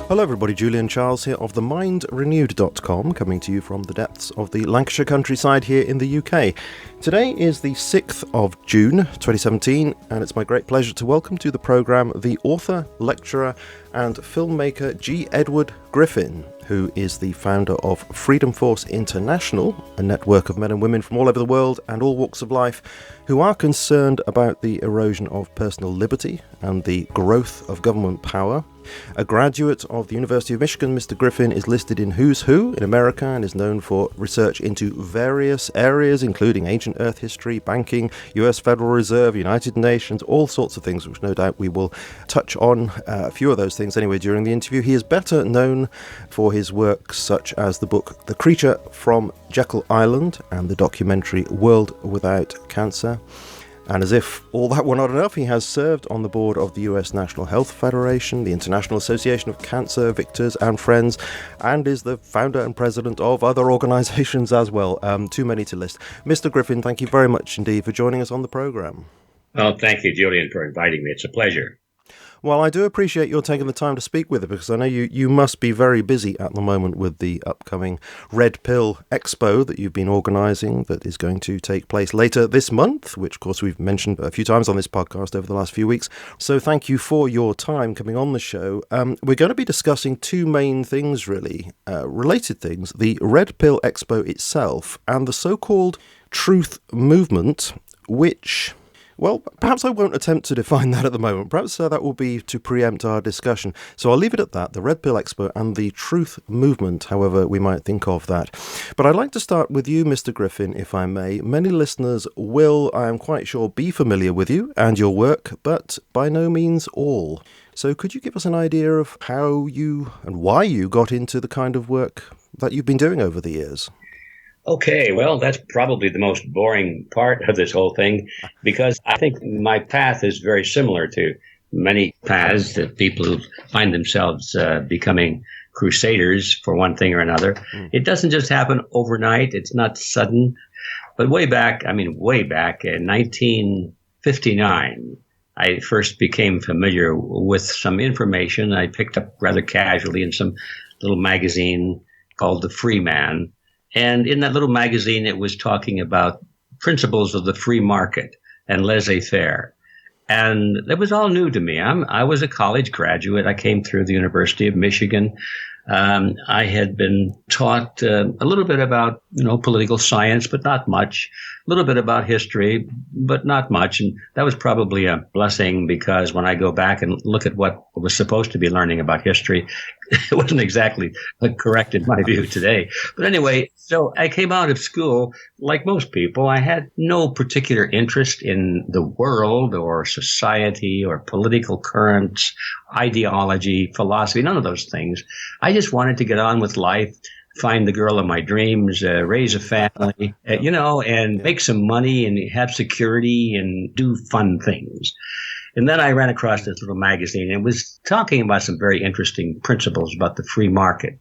Hello everybody, Julian Charles here of themindrenewed.com, coming to you from the depths of the Lancashire countryside here in the UK. Today is the 6th of June 2017, and it's my great pleasure to welcome to the programme the author, lecturer and filmmaker G. Edward Griffin, who is the founder of Freedom Force International, a network of men and women from all over the world and all walks of life who are concerned about the erosion of personal liberty and the growth of government power. A graduate of the University of Michigan, Mr. Griffin is listed in Who's Who in America and is known for research into various areas, including ancient Earth history, banking, US Federal Reserve, United Nations, all sorts of things, which no doubt we will touch on a few of those things anyway during the interview. He is better known for his works such as the book The Creature from Jekyll Island and the documentary World Without Cancer. And as if all that were not enough, he has served on the board of the US National Health Federation, the International Association of Cancer Victims and Friends, and is the founder and president of other organisations as well. Too many to list. Mr. Griffin, thank you very much indeed for joining us on the programme. Well, thank you, Julian, for inviting me. It's a pleasure. Well, I do appreciate your taking the time to speak with it, because I know you must be very busy at the moment with the upcoming Red Pill Expo that you've been organising that is going to take place later this month, which of course we've mentioned a few times on this podcast over the last few weeks. So thank you for your time coming on the show. We're going to be discussing two main things really, related things, the Red Pill Expo itself and the so-called truth movement, which... Well, perhaps I won't attempt to define that at the moment. Perhaps that will be to preempt our discussion. So I'll leave it at that, the Red Pill Expo and the truth movement, however we might think of that. But I'd like to start with you, Mr. Griffin, if I may. Many listeners will, I am quite sure, be familiar with you and your work, but by no means all. So could you give us an idea of how you and why you got into the kind of work that you've been doing over the years? Okay, well, that's probably the most boring part of this whole thing, because I think my path is very similar to many paths that people who find themselves becoming crusaders for one thing or another. It doesn't just happen overnight. It's not sudden. But way back in 1959, I first became familiar with some information I picked up rather casually in some little magazine called The Free Man. And in that little magazine, it was talking about principles of the free market and laissez-faire. And that was all new to me. I was a college graduate. I came through the University of Michigan. I had been taught a little bit about, political science, but not much. A little bit about history, but not much. And that was probably a blessing, because when I go back and look at what I was supposed to be learning about history, it wasn't exactly correct in my view today. But anyway, so I came out of school, like most people. I had no particular interest in the world or society or political currents, ideology, philosophy, none of those things. I just wanted to get on with life, find the girl of my dreams, raise a family, and make some money and have security and do fun things. And then I ran across this little magazine and was talking about some very interesting principles about the free market.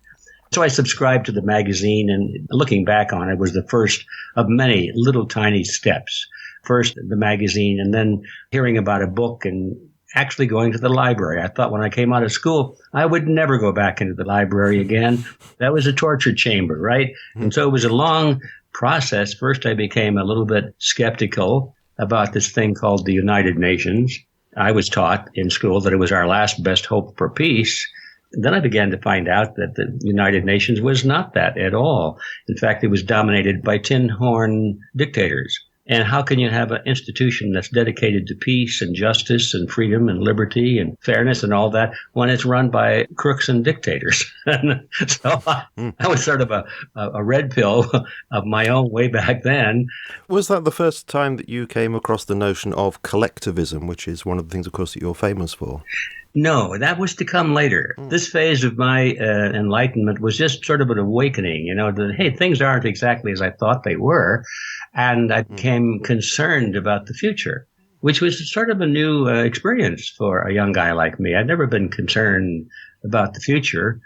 So I subscribed to the magazine, and looking back on it was the first of many little tiny steps. First the magazine, and then hearing about a book and actually going to the library. I thought when I came out of school, I would never go back into the library again. That was a torture chamber, right? And so it was a long process. First, I became a little bit skeptical about this thing called the United Nations. I was taught in school that it was our last best hope for peace. Then I began to find out that the United Nations was not that at all. In fact, it was dominated by tin horn dictators. And how can you have an institution that's dedicated to peace and justice and freedom and liberty and fairness and all that when it's run by crooks and dictators? So that was sort of a red pill of my own way back then. Was that the first time that you came across the notion of collectivism, which is one of the things, of course, that you're famous for? No, that was to come later. This phase of my enlightenment was just sort of an awakening, that, hey, things aren't exactly as I thought they were. And I became concerned about the future, which was sort of a new experience for a young guy like me. I'd never been concerned about the future.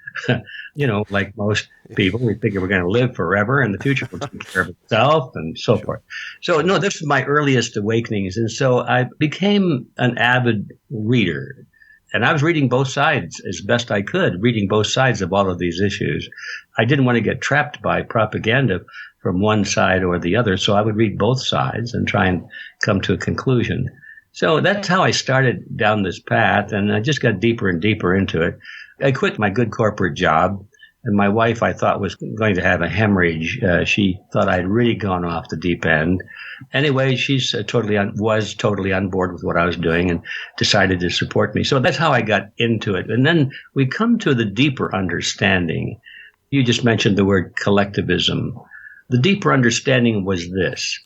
Like most people, we figure we're going to live forever and the future will take care of itself and so forth. So, no, this was my earliest awakenings. And so I became an avid reader. And I was reading both sides as best I could, reading both sides of all of these issues. I didn't want to get trapped by propaganda from one side or the other, so I would read both sides and try and come to a conclusion. So that's how I started down this path, and I just got deeper and deeper into it. I quit my good corporate job, and my wife, I thought, was going to have a hemorrhage. She thought I'd really gone off the deep end. Anyway, she's was totally on board with what I was doing and decided to support me. So that's how I got into it. And then we come to the deeper understanding. You just mentioned the word collectivism. The deeper understanding was this.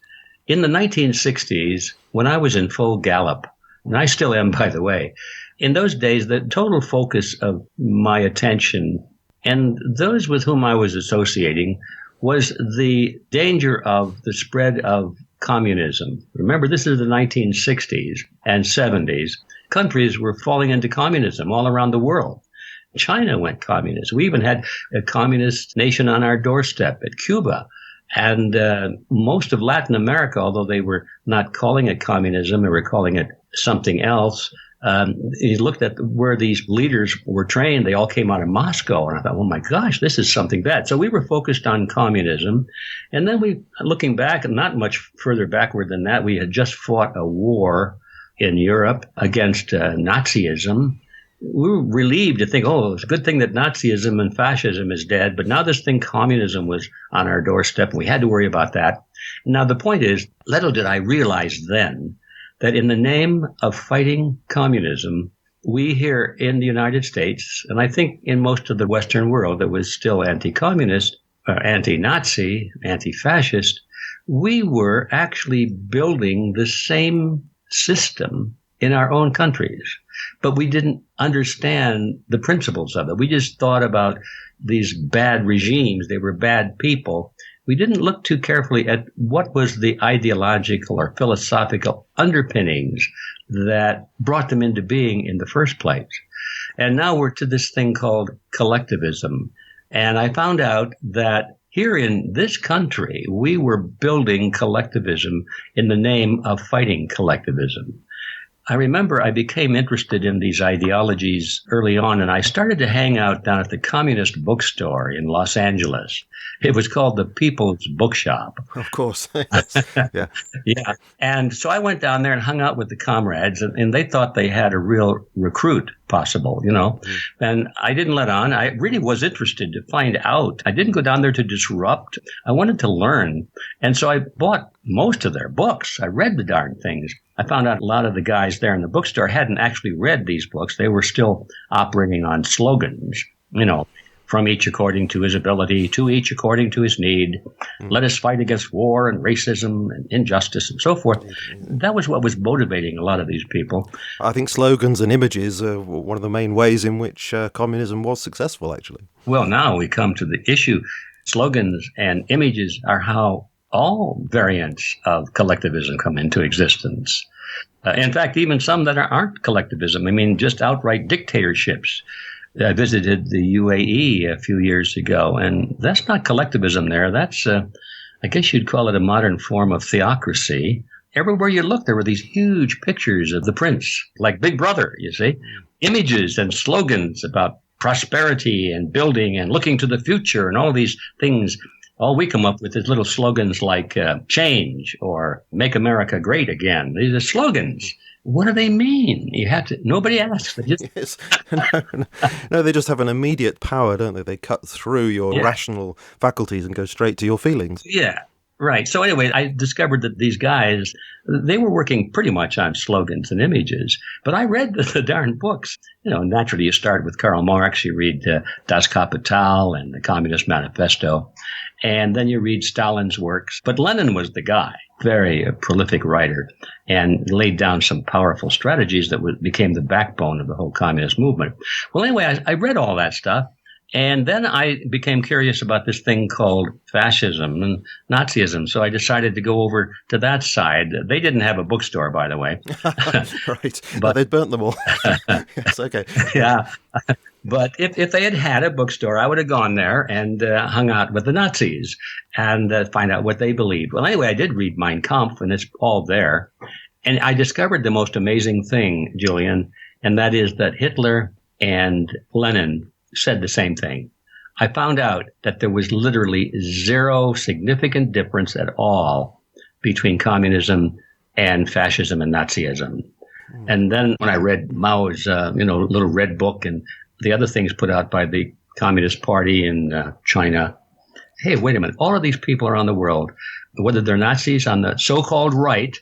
In the 1960s, when I was in full gallop, and I still am, by the way, in those days, the total focus of my attention and those with whom I was associating was the danger of the spread of communism. Remember, this is the 1960s and 70s. Countries were falling into communism all around the world. China went communist. We even had a communist nation on our doorstep at Cuba. And most of Latin America, although they were not calling it communism, they were calling it something else. You looked at where these leaders were trained. They all came out of Moscow. And I thought, oh, my gosh, this is something bad. So we were focused on communism. And then looking back, and not much further backward than that, we had just fought a war in Europe against Nazism. We were relieved to think, oh, it's a good thing that Nazism and fascism is dead. But now this thing, communism, was on our doorstep. And we had to worry about that. Now, the point is, little did I realize then that in the name of fighting communism, we here in the United States, and I think in most of the Western world that was still anti-communist, anti-Nazi, anti-fascist, we were actually building the same system in our own countries. But we didn't understand the principles of it. We just thought about these bad regimes. They were bad people. We didn't look too carefully at what was the ideological or philosophical underpinnings that brought them into being in the first place. And now we're to this thing called collectivism. And I found out that here in this country, we were building collectivism in the name of fighting collectivism. I remember I became interested in these ideologies early on, and I started to hang out down at the Communist Bookstore in Los Angeles. It was called the People's Bookshop. Of course. Yes. Yeah. Yeah. And so I went down there and hung out with the comrades, and they thought they had a real recruit possible, you know. And I didn't let on. I really was interested to find out. I didn't go down there to disrupt. I wanted to learn. And so I bought most of their books. I read the darn things. I found out a lot of the guys there in the bookstore hadn't actually read these books. They were still operating on slogans, you know, from each according to his ability, to each according to his need. Let us fight against war and racism and injustice and so forth. That was what was motivating a lot of these people. I think slogans and images are one of the main ways in which communism was successful, actually. Well, now we come to the issue. Slogans and images are how all variants of collectivism come into existence. In fact, even some that aren't collectivism. I mean, just outright dictatorships. I visited the UAE a few years ago, and that's not collectivism there. That's, I guess you'd call it a modern form of theocracy. Everywhere you look, there were these huge pictures of the prince, like Big Brother, you see. Images and slogans about prosperity and building and looking to the future and all these things. All we come up with is little slogans like change or make America great again. These are slogans. What do they mean? Nobody asks. They just... Yes. No, they just have an immediate power, don't they? They cut through your rational faculties and go straight to your feelings. Yeah, right. So anyway, I discovered that these guys, they were working pretty much on slogans and images. But I read the darn books. You know, naturally you start with Karl Marx, you read Das Kapital and the Communist Manifesto, and then you read Stalin's works. But Lenin was the guy, very prolific writer, and laid down some powerful strategies that became the backbone of the whole communist movement. Well, anyway, I read all that stuff. And then I became curious about this thing called fascism and Nazism. So I decided to go over to that side. They didn't have a bookstore, by the way. Right. But they'd burnt them all. Yes, okay. Yeah. But if they had a bookstore, I would have gone there and hung out with the Nazis and find out what they believed. Well, anyway, I did read Mein Kampf, and it's all there. And I discovered the most amazing thing, Julian, and that is that Hitler and Lenin said the same thing. I found out that there was literally zero significant difference at all between communism and fascism and Nazism. And then when I read Mao's, little red book and the other things put out by the Communist Party in China, hey, wait a minute, all of these people around the world, whether they're Nazis on the so-called right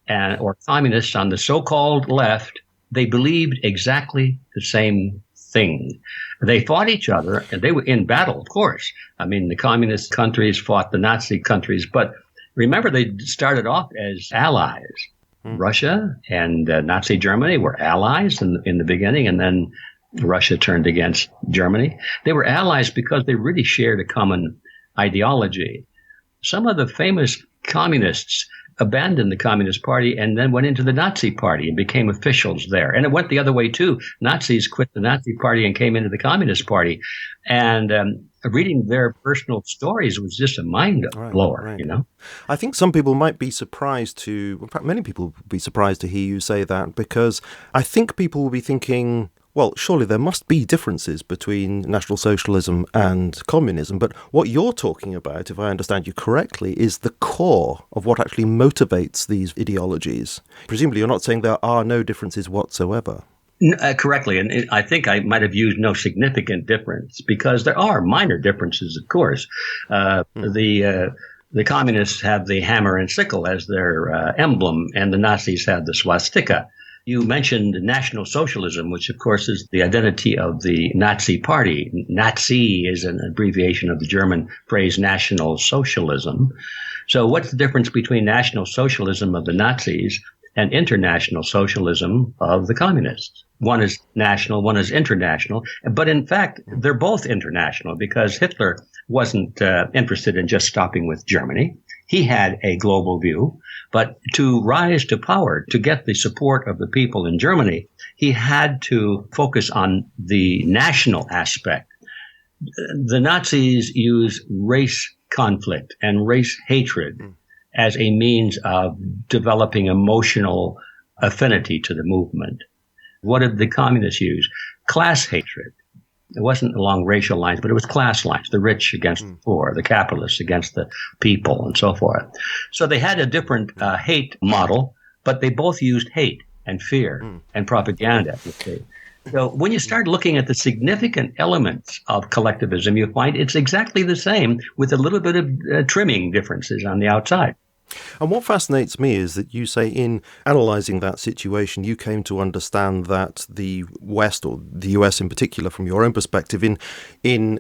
or communists on the so-called left, they believed exactly the same thing. They fought each other, and they were in battle, of course. I mean, the communist countries fought the Nazi countries, but remember, they started off as allies. Russia and Nazi Germany were allies in the beginning, and then Russia turned against Germany. They were allies because they really shared a common ideology. Some of the famous communists abandoned the Communist Party and then went into the Nazi Party and became officials there. And it went the other way, too. Nazis quit the Nazi Party and came into the Communist Party. And reading their personal stories was just a mind blower, right. You know? I think some people might be surprised in fact, many people would be surprised to hear you say that, because I think people will be thinking, well, surely there must be differences between National Socialism and communism, but what you're talking about, if I understand you correctly, is the core of what actually motivates these ideologies. Presumably you're not saying there are no differences whatsoever. Correctly, and I think I might have used no significant difference, because there are minor differences, of course. The communists have the hammer and sickle as their emblem, and the Nazis have the swastika. You mentioned National Socialism, which, of course, is the identity of the Nazi Party. Nazi is an abbreviation of the German phrase National Socialism. So what's the difference between National Socialism of the Nazis and International Socialism of the communists? One is national, one is international. But in fact, they're both international, because Hitler wasn't interested in just stopping with Germany. He had a global view, but to rise to power, to get the support of the people in Germany, he had to focus on the national aspect. The Nazis used race conflict and race hatred as a means of developing emotional affinity to the movement. What did the communists use? Class hatred. It wasn't along racial lines, but it was class lines, the rich against the poor, the capitalists against the people, and so forth. So they had a different hate model, but they both used hate and fear and propaganda. So when you start looking at the significant elements of collectivism, you find it's exactly the same, with a little bit of trimming differences on the outside. And what fascinates me is that you say in analysing that situation, you came to understand that the West, or the US in particular, from your own perspective, in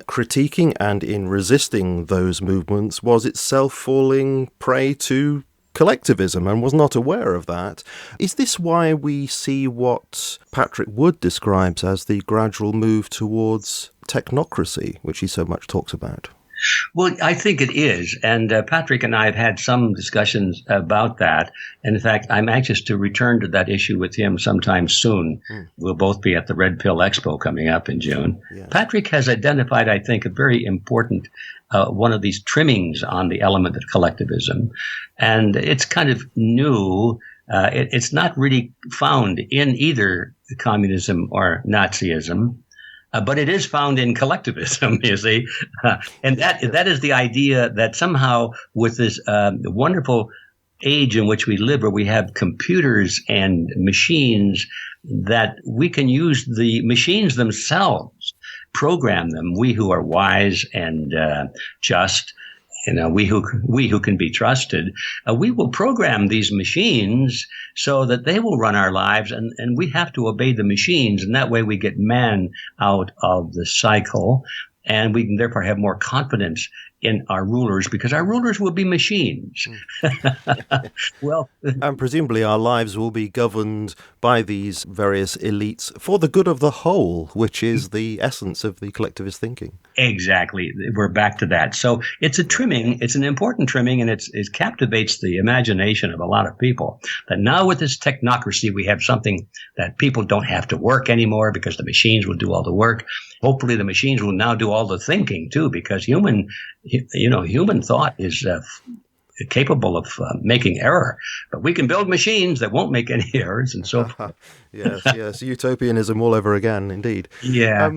critiquing and in resisting those movements, was itself falling prey to collectivism and was not aware of that. Is this why we see what Patrick Wood describes as the gradual move towards technocracy, which he so much talks about? Well, I think it is. And Patrick and I have had some discussions about that. And in fact, I'm anxious to return to that issue with him sometime soon. We'll both be at the Red Pill Expo coming up in June. Yes. Patrick has identified, I think, a very important one of these trimmings on the element of collectivism. And it's kind of new. It's not really found in either communism or Nazism. But it is found in collectivism, you see. And that is the idea that somehow with this wonderful age in which we live, where we have computers and machines, that we can use the machines themselves, program them, we who are wise and just, we who can be trusted, we will program these machines so that they will run our lives, and we have to obey the machines. And that way we get man out of the cycle, and we can therefore have more confidence in our rulers, because our rulers will be machines. Well, and presumably our lives will be governed by these various elites for the good of the whole, which is the essence of the collectivist thinking. Exactly. We're back to that. So it's a trimming. It's an important trimming, and it captivates the imagination of a lot of people. That now with this technocracy, we have something that people don't have to work anymore, because the machines will do all the work. Hopefully the machines will now do all the thinking too, because human thought is capable of making error. But we can build machines that won't make any errors and so forth. Yes, utopianism all over again, indeed. Yeah.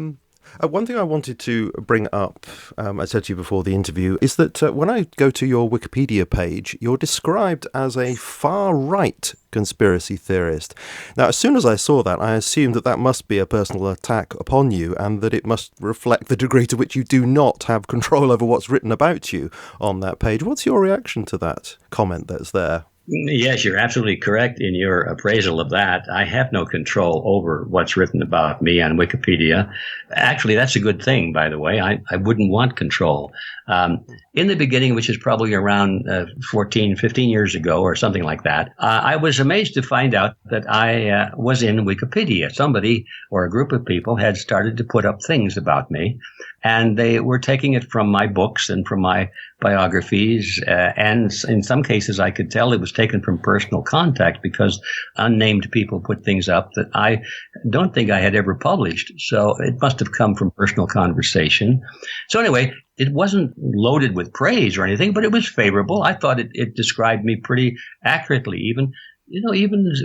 One thing I wanted to bring up, I said to you before the interview, is that when I go to your Wikipedia page, you're described as a far-right conspiracy theorist. Now, as soon as I saw that, I assumed that must be a personal attack upon you and that it must reflect the degree to which you do not have control over what's written about you on that page. What's your reaction to that comment that's there? Yes, you're absolutely correct in your appraisal of that. I have no control over what's written about me on Wikipedia. Actually, that's a good thing, by the way. I wouldn't want control. In the beginning, which is probably around 14, 15 years ago or something like that, I was amazed to find out that I was in Wikipedia. Somebody or a group of people had started to put up things about me, and they were taking it from my books and from my biographies, and in some cases I could tell it was taken from personal contact because unnamed people put things up that I don't think I had ever published. So it must have come from personal conversation. So anyway, it wasn't loaded with praise or anything, but it was favorable. I thought it described me pretty accurately. Even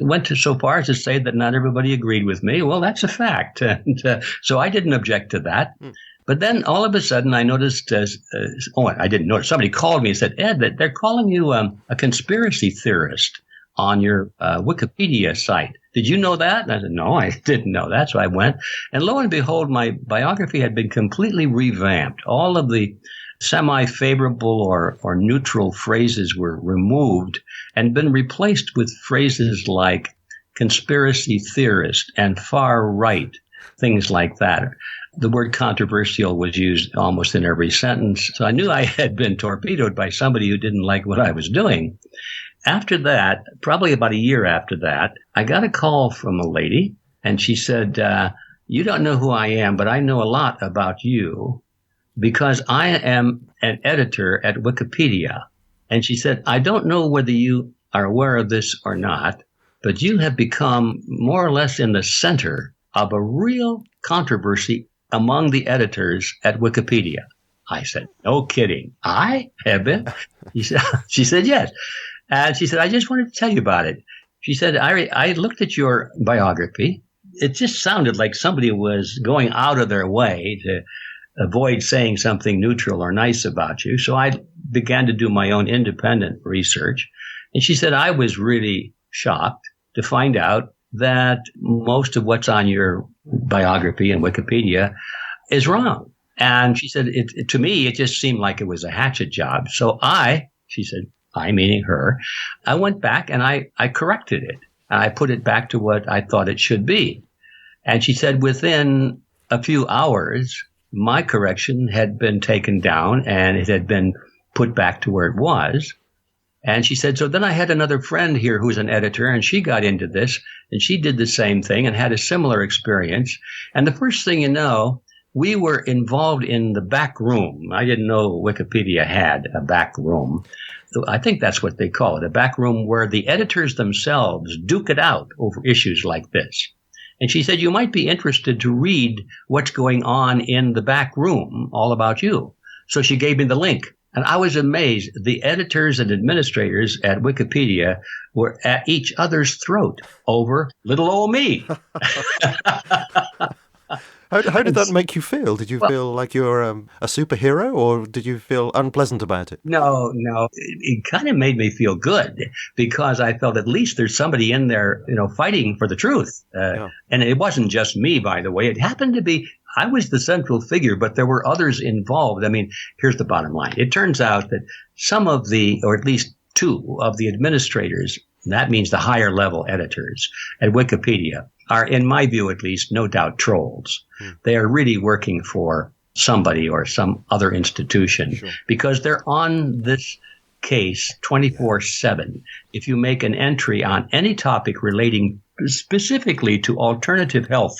went to so far as to say that not everybody agreed with me. Well, that's a fact. And so I didn't object to that. But then all of a sudden I noticed, I didn't notice, somebody called me and said, Ed, that they're calling you a conspiracy theorist on your Wikipedia site. Did you know that? And I said, no, I didn't know that. So I went, and lo and behold, my biography had been completely revamped. All of the semi-favorable or neutral phrases were removed and been replaced with phrases like conspiracy theorist and far right, things like that. The word controversial was used almost in every sentence. So I knew I had been torpedoed by somebody who didn't like what I was doing. After that, probably about a year after that, I got a call from a lady, and she said, you don't know who I am, but I know a lot about you because I am an editor at Wikipedia. And she said, I don't know whether you are aware of this or not, but you have become more or less in the center of a real controversy among the editors at Wikipedia. I said, no kidding. I have been? She said, yes. And she said, I just wanted to tell you about it. She said, I looked at your biography. It just sounded like somebody was going out of their way to avoid saying something neutral or nice about you. So I began to do my own independent research. And she said, I was really shocked to find out that most of what's on your biography and Wikipedia is wrong. And she said, to me, it just seemed like it was a hatchet job. So she said, I meaning her, I went back and I corrected it. And I put it back to what I thought it should be. And she said within a few hours, my correction had been taken down and it had been put back to where it was. And she said, so then I had another friend here who's an editor, and she got into this, and she did the same thing and had a similar experience. And the first thing you know, we were involved in the back room. I didn't know Wikipedia had a back room. I think that's what they call it, a back room where the editors themselves duke it out over issues like this. And she said, you might be interested to read what's going on in the back room, all about you. So she gave me the link. And I was amazed. The editors and administrators at Wikipedia were at each other's throat over little old me. How did that make you feel? Did you feel like you're a superhero, or did you feel unpleasant about it? No. It kind of made me feel good because I felt at least there's somebody in there, fighting for the truth. And it wasn't just me, by the way. It happened to be, I was the central figure, but there were others involved. I mean, here's the bottom line. It turns out that some of or at least two of the administrators, that means the higher level editors at Wikipedia, are, in my view at least, no doubt trolls. They are really working for somebody or some other institution because they're on this case 24/7. If you make an entry on any topic relating specifically to alternative health,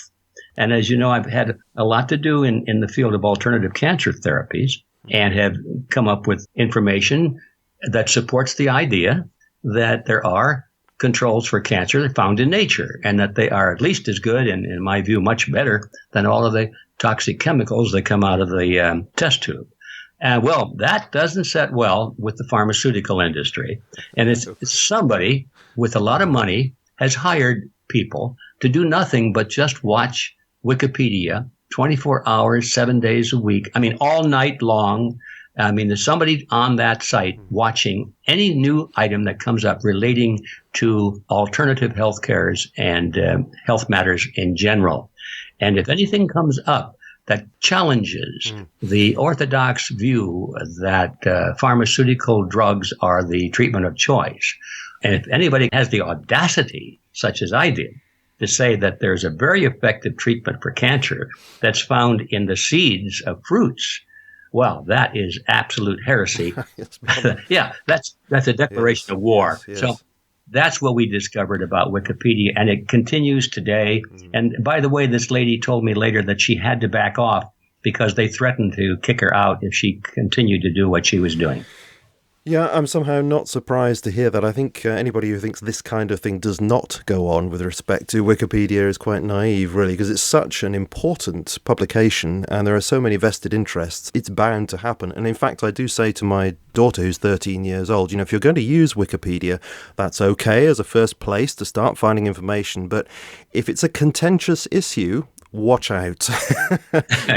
and as you know, I've had a lot to do in the field of alternative cancer therapies and have come up with information that supports the idea that there are controls for cancer found in nature, and that they are at least as good, and in my view, much better than all of the toxic chemicals that come out of the test tube. Well, that doesn't set well with the pharmaceutical industry. And it's somebody with a lot of money has hired people to do nothing but just watch Wikipedia 24 hours, 7 days a week. I mean, all night long. I mean, there's somebody on that site watching any new item that comes up relating to alternative health cares and health matters in general. And if anything comes up that challenges the orthodox view that pharmaceutical drugs are the treatment of choice, and if anybody has the audacity, such as I did, to say that there's a very effective treatment for cancer that's found in the seeds of fruits, well, that is absolute heresy. Yeah, that's a declaration of war. Yes. So that's what we discovered about Wikipedia, and it continues today. And by the way, this lady told me later that she had to back off because they threatened to kick her out if she continued to do what she was doing. Yeah, I'm somehow not surprised to hear that. I think anybody who thinks this kind of thing does not go on with respect to Wikipedia is quite naive, really, because it's such an important publication and there are so many vested interests. It's bound to happen. And in fact, I do say to my daughter, who's 13 years old, if you're going to use Wikipedia, that's okay as a first place to start finding information. But if it's a contentious issue, watch out.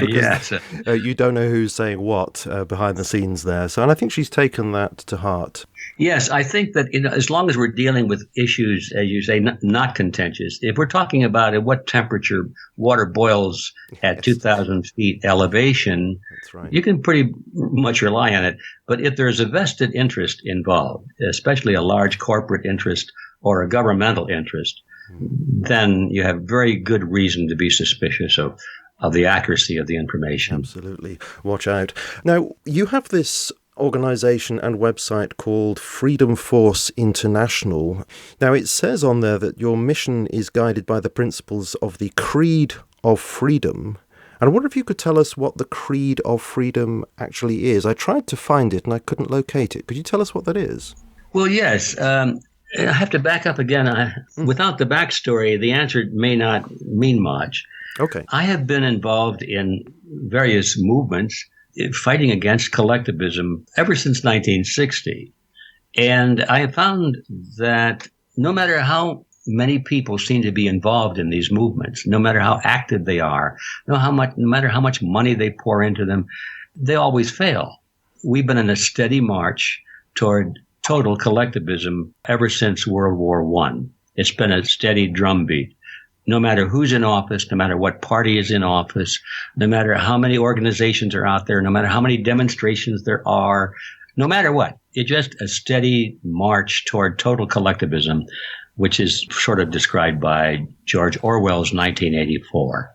Yes. You don't know who's saying what behind the scenes there. So, and I think she's taken that to heart. Yes, I think that as long as we're dealing with issues, as you say, not contentious, if we're talking about at what temperature water boils at 2,000 feet elevation, that's right, you can pretty much rely on it. But if there's a vested interest involved, especially a large corporate interest or a governmental interest, then you have very good reason to be suspicious of the accuracy of the information. Absolutely. Watch out. Now, you have this organization and website called Freedom Force International. Now, it says on there that your mission is guided by the principles of the Creed of Freedom. And I wonder if you could tell us what the Creed of Freedom actually is. I tried to find it and I couldn't locate it. Could you tell us what that is? Well, yes. I have to back up again. Without the backstory, the answer may not mean much. Okay. I have been involved in various movements fighting against collectivism ever since 1960. And I have found that no matter how many people seem to be involved in these movements, no matter how active they are, no matter how much money they pour into them, they always fail. We've been in a steady march toward total collectivism ever since World War I. It's been a steady drumbeat. No matter who's in office, no matter what party is in office, no matter how many organizations are out there, no matter how many demonstrations there are, no matter what, it's just a steady march toward total collectivism, which is sort of described by George Orwell's 1984.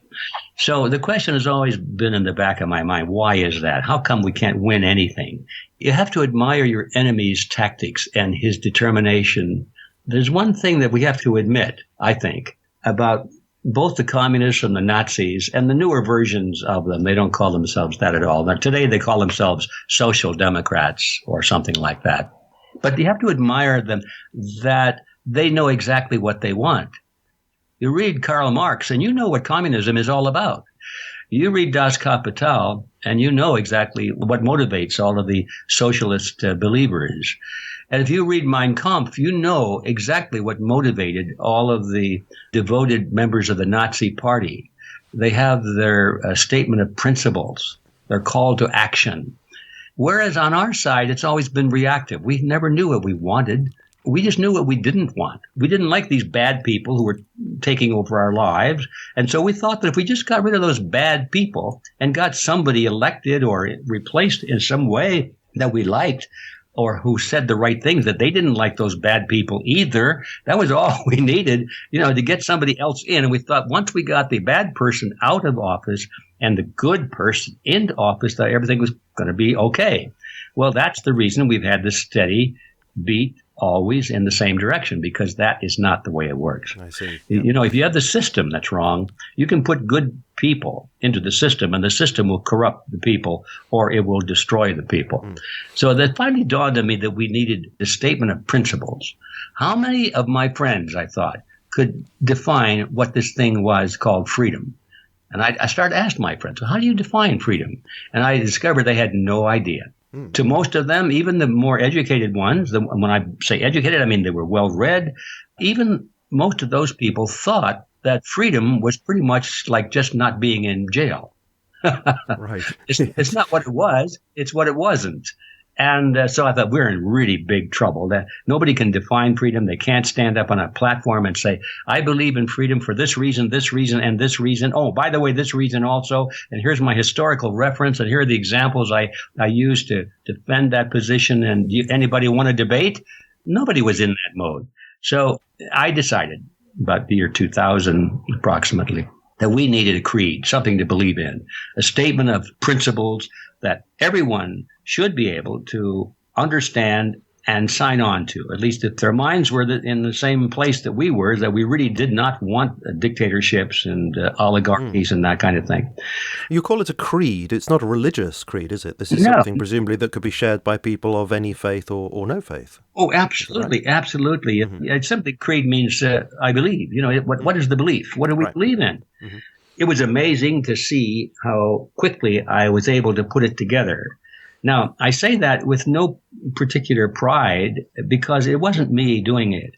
So the question has always been in the back of my mind, why is that? How come we can't win anything? You have to admire your enemy's tactics and his determination. There's one thing that we have to admit, I think, about both the communists and the Nazis and the newer versions of them. They don't call themselves that at all. Now, today they call themselves social democrats or something like that. But you have to admire them that they know exactly what they want. You read Karl Marx and you know what communism is all about. You read Das Kapital and you know exactly what motivates all of the socialist believers. And if you read Mein Kampf, you know exactly what motivated all of the devoted members of the Nazi Party. They have their statement of principles, their call to action. Whereas on our side, it's always been reactive. We never knew what we wanted. We just knew what we didn't want. We didn't like these bad people who were taking over our lives. And so we thought that if we just got rid of those bad people and got somebody elected or replaced in some way that we liked, or who said the right things, that they didn't like those bad people either. That was all we needed, to get somebody else in. And we thought once we got the bad person out of office and the good person into office, that everything was going to be okay. Well, that's the reason we've had this steady beat always in the same direction, because that is not the way it works. I see. If you have the system that's wrong, you can put good people into the system and the system will corrupt the people or it will destroy the people. So that finally dawned on me that we needed a statement of principles. How many of my friends, I thought, could define what this thing was called freedom? And I started asking my friends, well, how do you define freedom? And I discovered they had no idea. To most of them, even the more educated ones, when I say educated, I mean they were well-read, even most of those people thought that freedom was pretty much like just not being in jail. Right. It's not what it was, it's what it wasn't. And so I thought, we're in really big trouble. That nobody can define freedom. They can't stand up on a platform and say, I believe in freedom for this reason, and this reason. Oh, by the way, this reason also. And here's my historical reference. And here are the examples I use to defend that position. And anybody want to debate? Nobody was in that mode. So I decided about the year 2000 approximately that we needed a creed, something to believe in, a statement of principles that everyone should be able to understand and sign on to, at least if their minds were in the same place that we were, that we really did not want dictatorships and oligarchies and that kind of thing. You call it a creed. It's not a religious creed, is it? This is something presumably that could be shared by people of any faith or no faith. Oh, absolutely, absolutely. Mm-hmm. Simply creed means I believe. What is the belief? What do we believe in? Mm-hmm. It was amazing to see how quickly I was able to put it together. Now, I say that with no particular pride because it wasn't me doing it.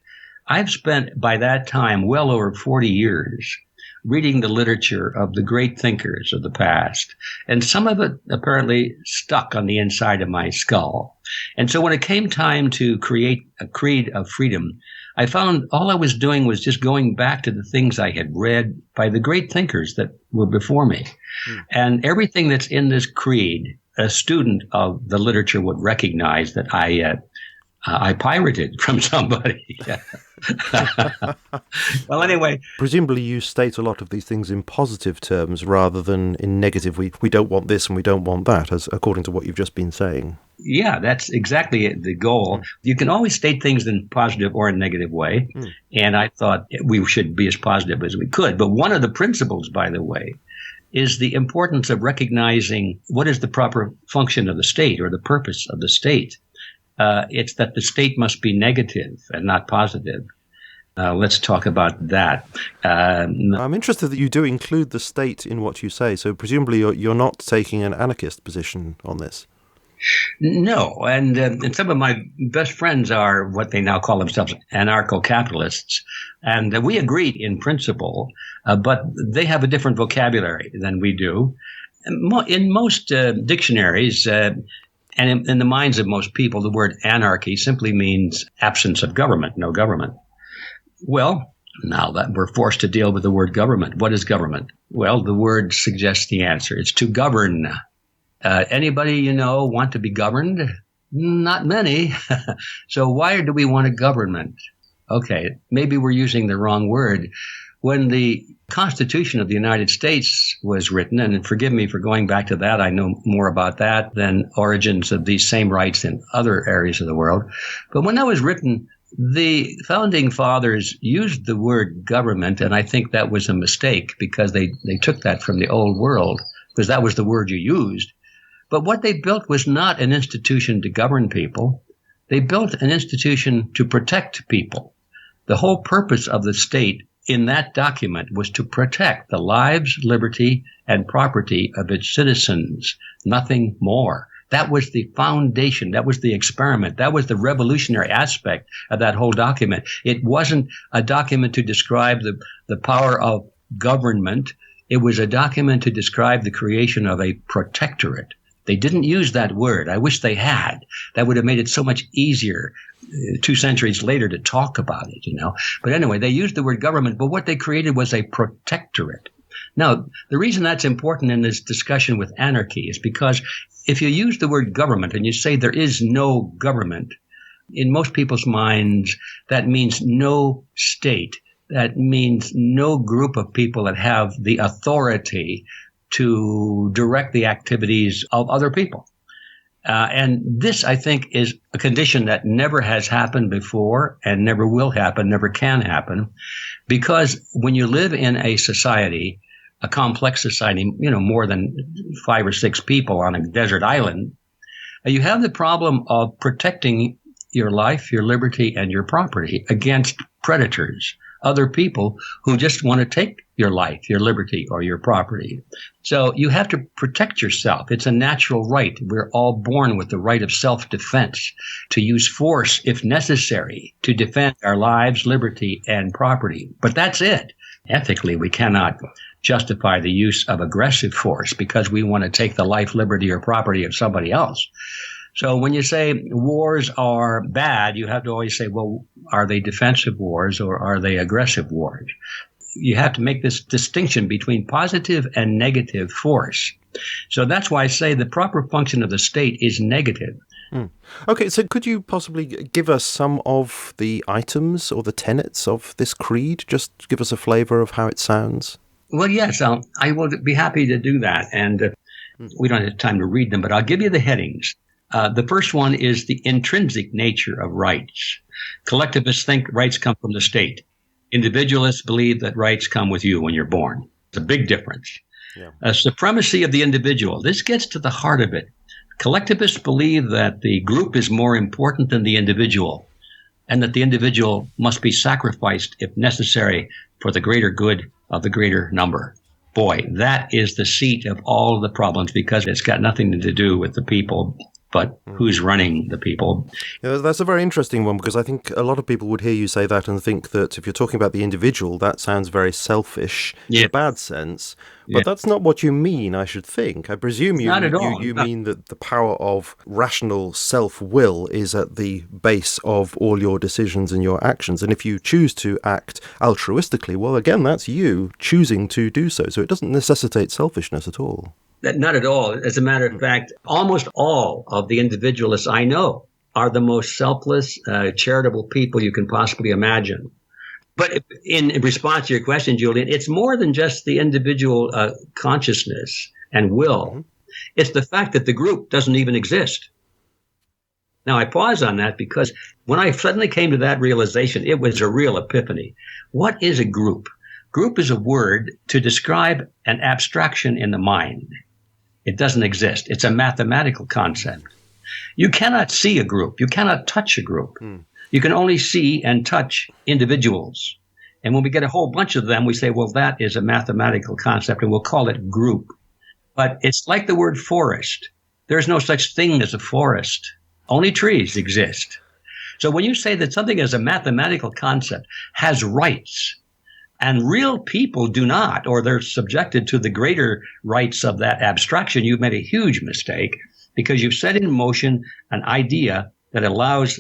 I've spent by that time well over 40 years reading the literature of the great thinkers of the past, and some of it apparently stuck on the inside of my skull. And so when it came time to create a creed of freedom, I found all I was doing was just going back to the things I had read by the great thinkers that were before me. And everything that's in this creed, a student of the literature would recognize that I pirated from somebody. Well, anyway. Presumably you state a lot of these things in positive terms rather than in negative. We don't want this and we don't want that, as according to what you've just been saying. Yeah, that's exactly the goal. You can always state things in positive or a negative way. And I thought we should be as positive as we could. But one of the principles, by the way, is the importance of recognizing what is the proper function of the state or the purpose of the state. It's that the state must be negative and not positive. Let's talk about that. I'm interested that you do include the state in what you say. So presumably you're not taking an anarchist position on this. No, and some of my best friends are what they now call themselves anarcho-capitalists, and we agree in principle, but they have a different vocabulary than we do. In most dictionaries, and in the minds of most people, the word anarchy simply means absence of government, no government. Well, now that we're forced to deal with the word government, what is government? Well, the word suggests the answer. It's to govern. Anybody want to be governed? Not many. So why do we want a government? Okay, maybe we're using the wrong word. When the Constitution of the United States was written, and forgive me for going back to that, I know more about that than origins of these same rights in other areas of the world. But when that was written, the founding fathers used the word government, and I think that was a mistake because they took that from the old world, because that was the word you used. But what they built was not an institution to govern people. They built an institution to protect people. The whole purpose of the state in that document was to protect the lives, liberty, and property of its citizens, nothing more. That was the foundation. That was the experiment. That was the revolutionary aspect of that whole document. It wasn't a document to describe the power of government. It was a document to describe the creation of a protectorate. They didn't use that word. I wish they had. That would have made it so much easier 2 centuries later to talk about it, But anyway, they used the word government, but what they created was a protectorate. Now, the reason that's important in this discussion with anarchy is because if you use the word government and you say there is no government, in most people's minds, that means no state. That means no group of people that have the authority to direct the activities of other people. And this, I think, is a condition that never has happened before and never will happen, never can happen, because when you live in a society, a complex society, more than 5 or 6 people on a desert island, you have the problem of protecting your life, your liberty, and your property against predators, other people who just want to take your life, your liberty, or your property. So you have to protect yourself. It's a natural right. We're all born with the right of self-defense, to use force if necessary to defend our lives, liberty, and property. But that's it. Ethically, we cannot justify the use of aggressive force because we want to take the life, liberty, or property of somebody else. So when you say wars are bad, you have to always say, well, are they defensive wars or are they aggressive wars? You have to make this distinction between positive and negative force. So that's why I say the proper function of the state is negative. Okay, so could you possibly give us some of the items or the tenets of this creed? Just give us a flavor of how it sounds. Well, yes, I will be happy to do that. And we don't have time to read them, but I'll give you the headings. The first one is the intrinsic nature of rights. Collectivists think rights come from the state. Individualists believe that rights come with you when you're born. It's a big difference. Yeah. Supremacy of the individual. This gets to the heart of it. Collectivists believe that the group is more important than the individual, and that the individual must be sacrificed if necessary for the greater good of the greater number. Boy, that is the seat of all the problems, because it's got nothing to do with the people, but who's running the people. Yeah, that's a very interesting one, because I think a lot of people would hear you say that and think that if you're talking about the individual, that sounds very selfish in a bad sense. But that's not what you mean, I should think. I presume you mean that the power of rational self-will is at the base of all your decisions and your actions. And if you choose to act altruistically, well, again, that's you choosing to do so. So it doesn't necessitate selfishness at all. Not at all. As a matter of fact, almost all of the individualists I know are the most selfless, charitable people you can possibly imagine. But in response to your question, Julian, it's more than just the individual consciousness and will. Mm-hmm. It's the fact that the group doesn't even exist. Now, I pause on that because when I suddenly came to that realization, it was a real epiphany. What is a group? Group is a word to describe an abstraction in the mind. It doesn't exist. It's a mathematical concept. You cannot see a group. You cannot touch a group. You can only see and touch individuals. And when we get a whole bunch of them, we say, well, that is a mathematical concept, and we'll call it group. But it's like the word forest. There's no such thing as a forest. Only trees exist. So when you say that something as a mathematical concept has rights, and real people do not, or they're subjected to the greater rights of that abstraction, you've made a huge mistake, because you've set in motion an idea that allows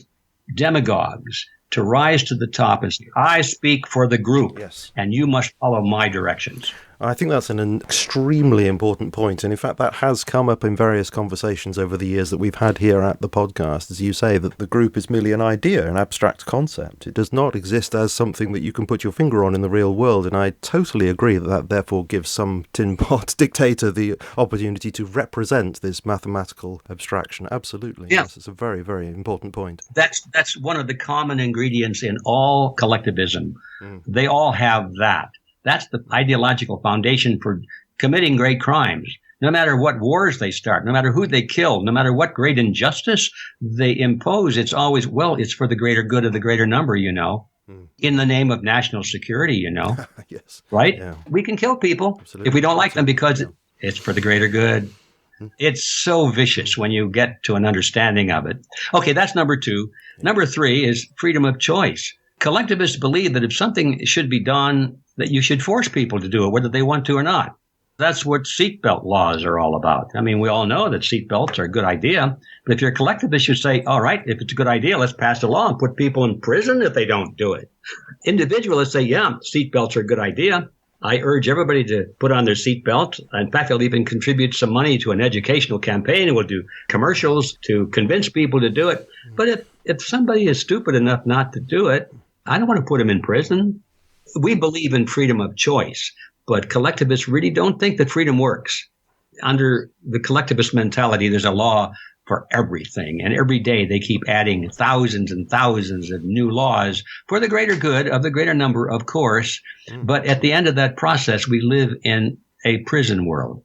demagogues to rise to the top and say, I speak for the group, and you must follow my directions. I think that's an extremely important point. And in fact, that has come up in various conversations over the years that we've had here at the podcast. As you say, that the group is merely an idea, an abstract concept. It does not exist as something that you can put your finger on in the real world. And I totally agree that therefore gives some tin pot dictator the opportunity to represent this mathematical abstraction. Absolutely. Yeah. Yes, it's a very, very important point. That's one of the common ingredients in all collectivism. They all have that. That's the ideological foundation for committing great crimes. No matter what wars they start, no matter who they kill, no matter what great injustice they impose, it's always, well, it's for the greater good of the greater number, in the name of national security, Yes. Right? Yeah. We can kill people if we don't like them because it's for the greater good. It's so vicious when you get to an understanding of it. Okay, that's number 2. Number 3 is freedom of choice. Collectivists believe that if something should be done, that you should force people to do it, whether they want to or not. That's what seatbelt laws are all about. I mean, we all know that seatbelts are a good idea, but if you're a collectivist, you say, all right, if it's a good idea, let's pass it along. Put people in prison if they don't do it. Individualists say, yeah, seatbelts are a good idea. I urge everybody to put on their seatbelt. In fact, I'll even contribute some money to an educational campaign. We'll do commercials to convince people to do it. But if somebody is stupid enough not to do it, I don't want to put them in prison. We believe in freedom of choice, but collectivists really don't think that freedom works. Under the collectivist mentality, there's a law for everything, and every day they keep adding thousands and thousands of new laws for the greater good of the greater number, of course. But at the end of that process, we live in a prison world,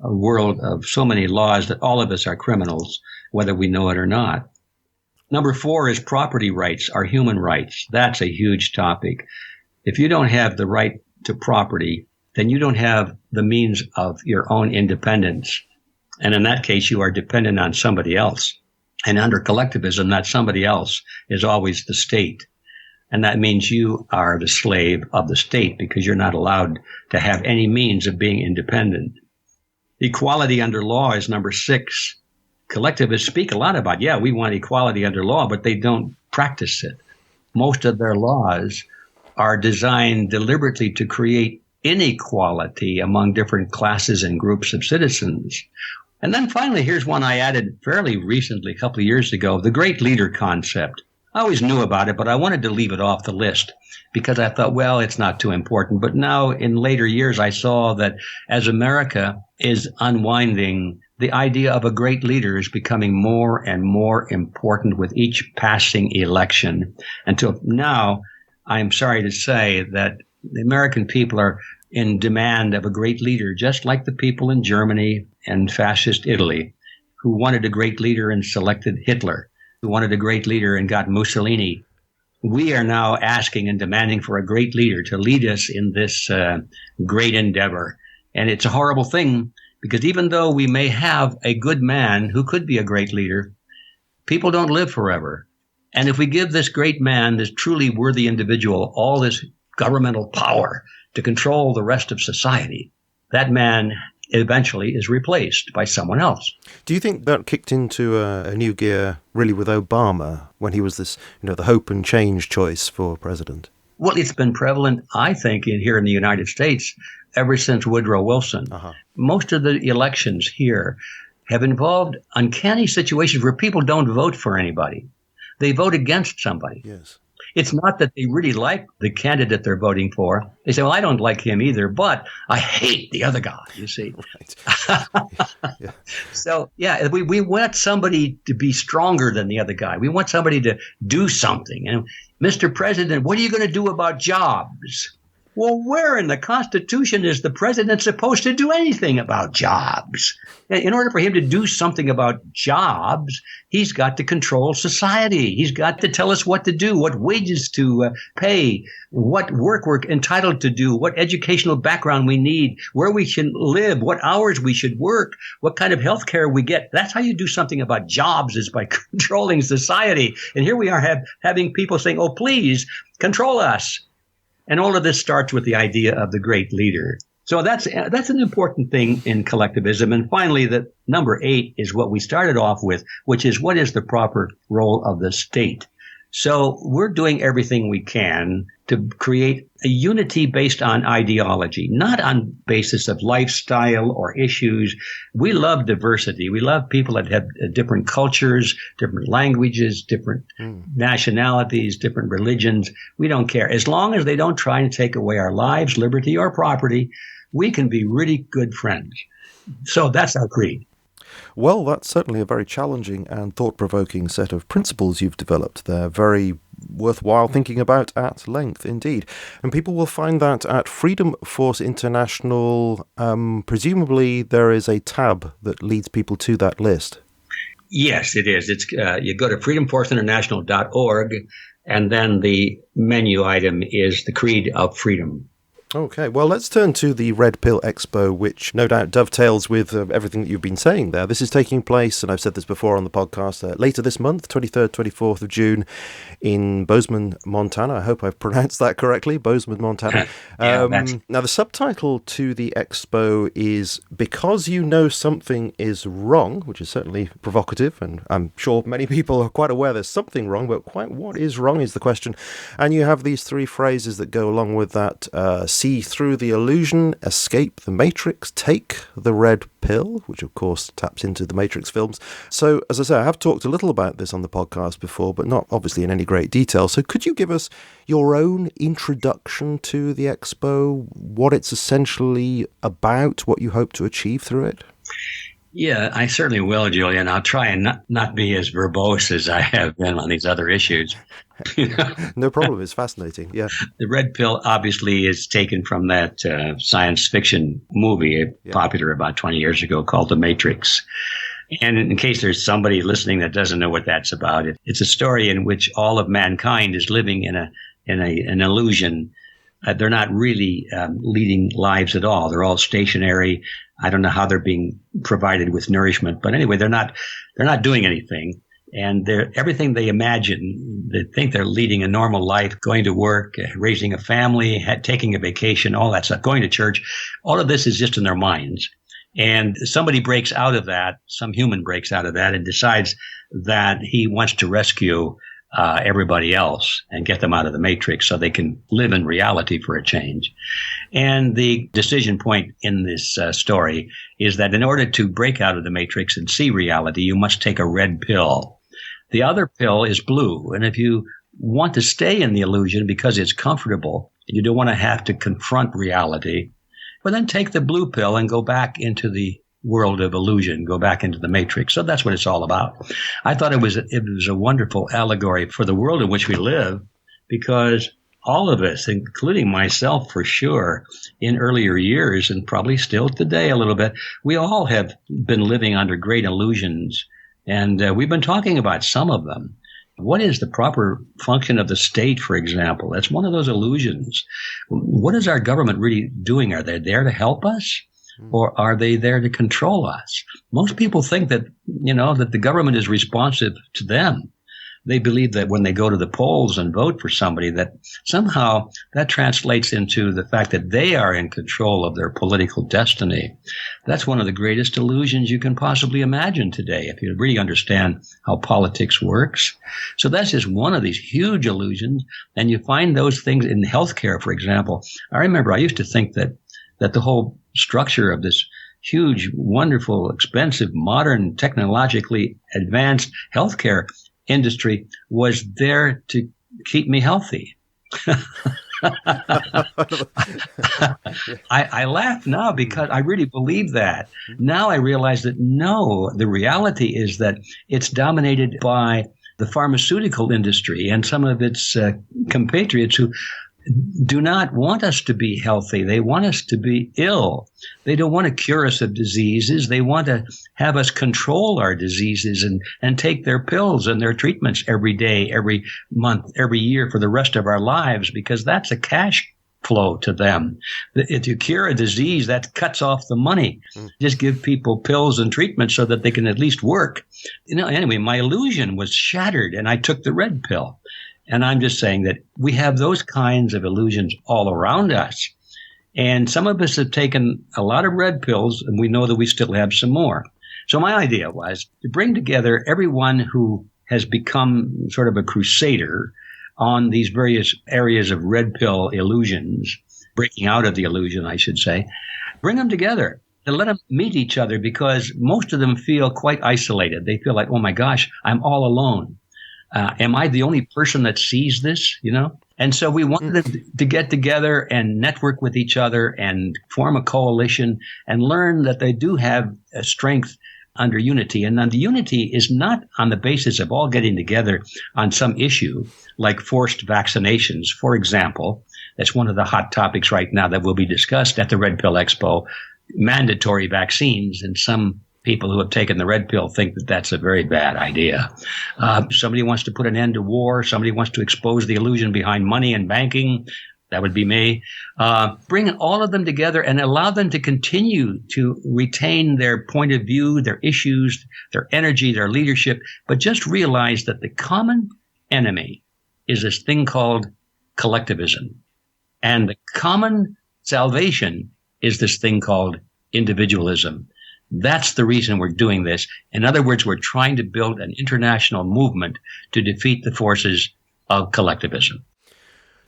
a world of so many laws that all of us are criminals, whether we know it or not. Number 4 is property rights, our human rights. That's a huge topic. If you don't have the right to property, then you don't have the means of your own independence. And in that case, you are dependent on somebody else. And under collectivism, that somebody else is always the state. And that means you are the slave of the state because you're not allowed to have any means of being independent. Equality under law is number 6. Collectivists speak a lot about, we want equality under law, but they don't practice it. Most of their laws are designed deliberately to create inequality among different classes and groups of citizens. And then finally, here's one I added fairly recently, a couple of years ago, the great leader concept. I always knew about it, but I wanted to leave it off the list because I thought, it's not too important. But now in later years, I saw that as America is unwinding, the idea of a great leader is becoming more and more important with each passing election. Until now, I'm sorry to say that the American people are in demand of a great leader, just like the people in Germany and fascist Italy, who wanted a great leader and selected Hitler, who wanted a great leader and got Mussolini. We are now asking and demanding for a great leader to lead us in this great endeavor. And it's a horrible thing because even though we may have a good man who could be a great leader, people don't live forever. And if we give this great man, this truly worthy individual, all this governmental power to control the rest of society, that man eventually is replaced by someone else. Do you think that kicked into a new gear really with Obama when he was this, the hope and change choice for president? Well, it's been prevalent, I think, here in the United States ever since Woodrow Wilson. Most of the elections here have involved uncanny situations where people don't vote for anybody. They vote against somebody. Yes. It's not that they really like the candidate they're voting for. They say, I don't like him either, but I hate the other guy, you see. Right. Yeah. So, we want somebody to be stronger than the other guy. We want somebody to do something. And Mr. President, what are you going to do about jobs? Well, where in the Constitution is the president supposed to do anything about jobs? In order for him to do something about jobs, he's got to control society. He's got to tell us what to do, what wages to pay, what work we're entitled to do, what educational background we need, where we should live, what hours we should work, what kind of health care we get. That's how you do something about jobs, is by controlling society. And here we are having people saying, oh, please control us. And all of this starts with the idea of the great leader. So that's an important thing in collectivism. And finally, the number 8 is what we started off with, which is what is the proper role of the state? So we're doing everything we can to create a unity based on ideology, not on basis of lifestyle or issues. We love diversity. We love people that have different cultures, different languages, different nationalities, different religions. We don't care. As long as they don't try and take away our lives, liberty, or property, we can be really good friends. So that's our creed. Well, that's certainly a very challenging and thought-provoking set of principles you've developed. They're very worthwhile thinking about at length, indeed. And people will find that at Freedom Force International. Presumably there is a tab that leads people to that list. Yes, it is. It's you go to freedomforceinternational.org, and then the menu item is the Creed of Freedom. Okay, well, let's turn to the Red Pill Expo, which no doubt dovetails with everything that you've been saying there. This is taking place, and I've said this before on the podcast, later this month, 23rd, 24th of June, in Bozeman, Montana. I hope I've pronounced that correctly, Bozeman, Montana. Now, the subtitle to the expo is Because You Know Something Is Wrong, which is certainly provocative, and I'm sure many people are quite aware there's something wrong, but quite what is wrong is the question. And you have these 3 phrases that go along with that. See through the illusion, escape the Matrix, take the red pill, which of course taps into the Matrix films. So, as I say, I have talked a little about this on the podcast before, but not obviously in any great detail. So could you give us your own introduction to the expo, what it's essentially about, what you hope to achieve through it? Yeah, I certainly will, Julian. I'll try and not be as verbose as I have been on these other issues. No problem. It's fascinating. Yeah. The red pill obviously is taken from that science fiction movie popular about 20 years ago called The Matrix. And in case there's somebody listening that doesn't know what that's about, it's a story in which all of mankind is living in an illusion they're not really leading lives at all. They're all stationary. I don't know how they're being provided with nourishment, but anyway, they're not doing anything. And everything they imagine, they think they're leading a normal life, going to work, raising a family, taking a vacation, all that stuff, going to church. All of this is just in their minds. And somebody breaks out of that, some human breaks out of that and decides that he wants to rescue everybody else and get them out of the matrix so they can live in reality for a change. And the decision point in this story is that in order to break out of the matrix and see reality, you must take a red pill. The other pill is blue. And if you want to stay in the illusion because it's comfortable, you don't want to have to confront reality, well, then take the blue pill and go back into the world of illusion, go back into the matrix. So that's what it's all about. I thought it was a wonderful allegory for the world in which we live, because all of us, including myself for sure, in earlier years and probably still today a little bit, we all have been living under great illusions. And we've been talking about some of them. What is the proper function of the state, for example? That's one of those illusions. What is our government really doing? Are they there to help us? Or are they there to control us? Most people think that, that the government is responsive to them. They believe that when they go to the polls and vote for somebody, that somehow that translates into the fact that they are in control of their political destiny. That's one of the greatest illusions you can possibly imagine today, if you really understand how politics works. So that's just one of these huge illusions. And you find those things in healthcare, for example. I remember I used to think that the whole structure of this huge, wonderful, expensive, modern, technologically advanced healthcare industry was there to keep me healthy. I laugh now because I really believe that. Now I realize that no, the reality is that it's dominated by the pharmaceutical industry and some of its compatriots who do not want us to be healthy. They want us to be ill. They don't want to cure us of diseases. They want to have us control our diseases and take their pills and their treatments every day, every month, every year for the rest of our lives, because that's a cash flow to them. If you cure a disease, that cuts off the money. Just give people pills and treatments so that they can at least work. Anyway, my illusion was shattered and I took the red pill. And I'm just saying that we have those kinds of illusions all around us. And some of us have taken a lot of red pills, and we know that we still have some more. So my idea was to bring together everyone who has become sort of a crusader on these various areas of red pill illusions, breaking out of the illusion, I should say, bring them together and let them meet each other, because most of them feel quite isolated. They feel like, oh my gosh, I'm all alone. Am I the only person that sees this, And so we wanted them to get together and network with each other and form a coalition and learn that they do have a strength under unity. And the unity is not on the basis of all getting together on some issue like forced vaccinations, for example. That's one of the hot topics right now that will be discussed at the Red Pill Expo, mandatory vaccines. And some people who have taken the red pill think that that's a very bad idea. Somebody wants to put an end to war. Somebody wants to expose the illusion behind money and banking. That would be me. Bring all of them together and allow them to continue to retain their point of view, their issues, their energy, their leadership, but just realize that the common enemy is this thing called collectivism. And the common salvation is this thing called individualism. That's the reason we're doing this. In other words, we're trying to build an international movement to defeat the forces of collectivism.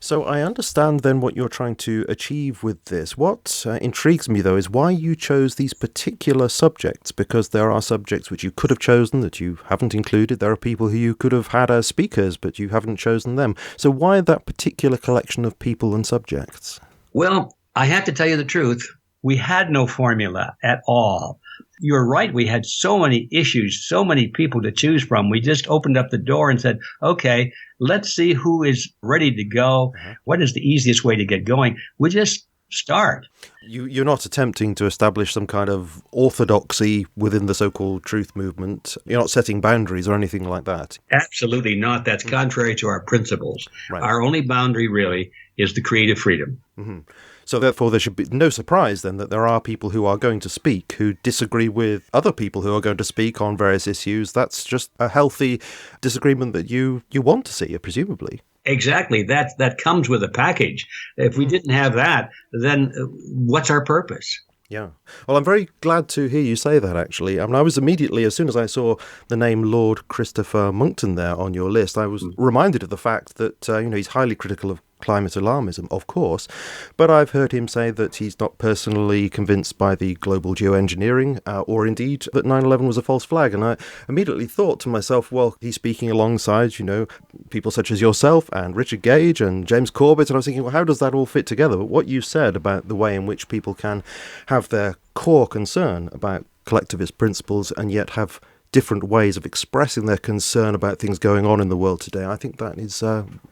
So I understand then what you're trying to achieve with this. What intrigues me, though, is why you chose these particular subjects, because there are subjects which you could have chosen that you haven't included. There are people who you could have had as speakers, but you haven't chosen them. So why that particular collection of people and subjects? Well, I have to tell you the truth. We had no formula at all. You're right. We had so many issues, so many people to choose from. We just opened up the door and said, okay, let's see who is ready to go. What is the easiest way to get going? We just start. You're not attempting to establish some kind of orthodoxy within the so-called truth movement. You're not setting boundaries or anything like that. Absolutely not. That's contrary to our principles. Right. Our only boundary really is the creative freedom. Mm-hmm. So therefore, there should be no surprise then that there are people who are going to speak who disagree with other people who are going to speak on various issues. That's just a healthy disagreement that you want to see, presumably. Exactly. That comes with a package. If we didn't have that, then what's our purpose? Yeah. Well, I'm very glad to hear you say that, actually. I mean, I was immediately, as soon as I saw the name Lord Christopher Monckton there on your list, I was reminded of the fact that, he's highly critical of climate alarmism, of course, but I've heard him say that he's not personally convinced by the global geoengineering or indeed that 9/11 was a false flag. And I immediately thought to myself, well, he's speaking alongside, people such as yourself and Richard Gage and James Corbett. And I was thinking, well, how does that all fit together? But what you said about the way in which people can have their core concern about collectivist principles and yet have different ways of expressing their concern about things going on in the world today. I think that is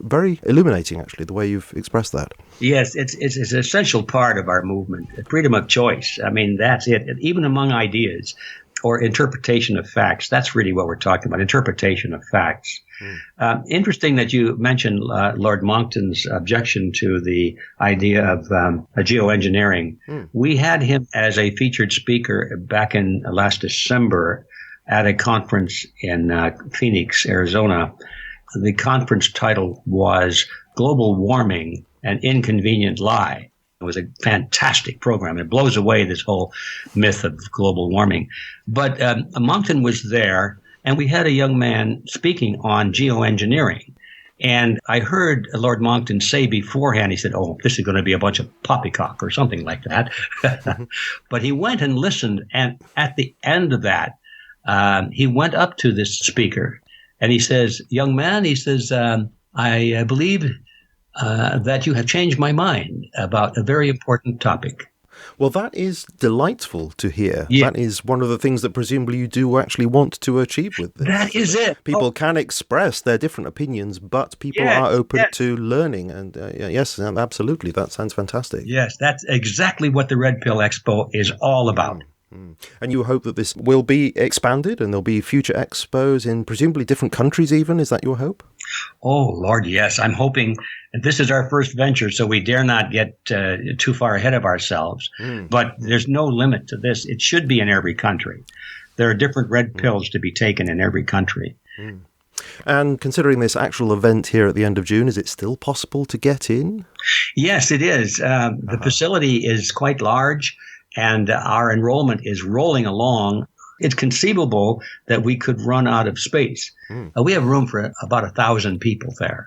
very illuminating, actually, the way you've expressed that. Yes, it's an essential part of our movement, freedom of choice. I mean, that's it. Even among ideas or interpretation of facts, that's really what we're talking about, interpretation of facts. Interesting that you mentioned Lord Monckton's objection to the idea of geoengineering. We had him as a featured speaker back in last December at a conference in Phoenix, Arizona. The conference title was Global Warming, an Inconvenient Lie. It was a fantastic program. It blows away this whole myth of global warming. But Monckton was there, and we had a young man speaking on geoengineering. And I heard Lord Monckton say beforehand, he said, oh, this is going to be a bunch of poppycock or something like that. But he went and listened, and at the end of that, he went up to this speaker and he says, young man, he says, I believe that you have changed my mind about a very important topic. Well, that is delightful to hear. Yeah. That is one of the things that presumably you do actually want to achieve with this. That is it. People can express their different opinions, but people are open to learning. And yes, absolutely. That sounds fantastic. Yes, that's exactly what the Red Pill Expo is all about. And you hope that this will be expanded and there'll be future expos in presumably different countries even? Is that your hope? Oh, Lord, yes. I'm hoping this is our first venture, so we dare not get too far ahead of ourselves. But there's no limit to this. It should be in every country. There are different red pills to be taken in every country. And considering this actual event here at the end of June, is it still possible to get in? Yes, it is. The facility is quite large, and our enrollment is rolling along. It's conceivable that we could run out of space. We have room for about 1,000 people there.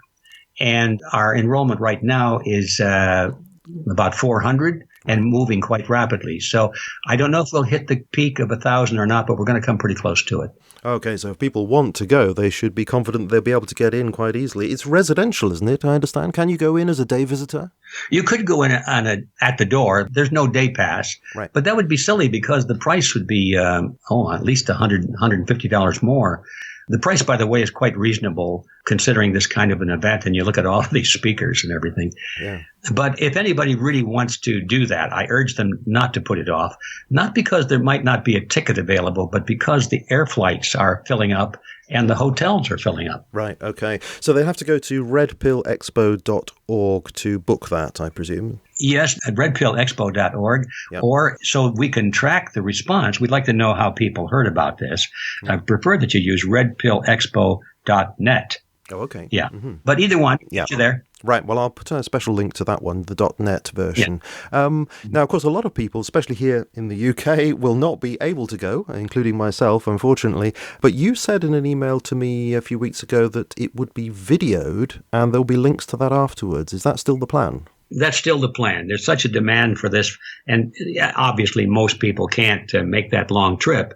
And our enrollment right now is about 400 and moving quite rapidly. So I don't know if we'll hit the peak of 1,000 or not, but we're going to come pretty close to it. Okay, so if people want to go, they should be confident they'll be able to get in quite easily. It's residential, isn't it? I understand. Can you go in as a day visitor? You could go in at the door. There's no day pass. Right. But that would be silly because the price would be, at least $100, $150 more. The price, by the way, is quite reasonable considering this kind of an event, and you look at all of these speakers and everything. Yeah. But if anybody really wants to do that, I urge them not to put it off, not because there might not be a ticket available, but because the air flights are filling up and the hotels are filling up. Right, okay. So they have to go to redpillexpo.org to book that, I presume? Yes, at redpillexpo.org, Yep. Or so we can track the response. We'd like to know how people heard about this. I prefer that you use redpillexpo.net. Oh, okay. Yeah, but either one, get you there. Right, well, I'll put a special link to that one, the .net version. Yeah. Now, of course, a lot of people, especially here in the UK, will not be able to go, including myself, unfortunately. But you said in an email to me a few weeks ago that it would be videoed and there'll be links to that afterwards. Is that still the plan? That's still the plan. There's such a demand for this, and obviously most people can't make that long trip.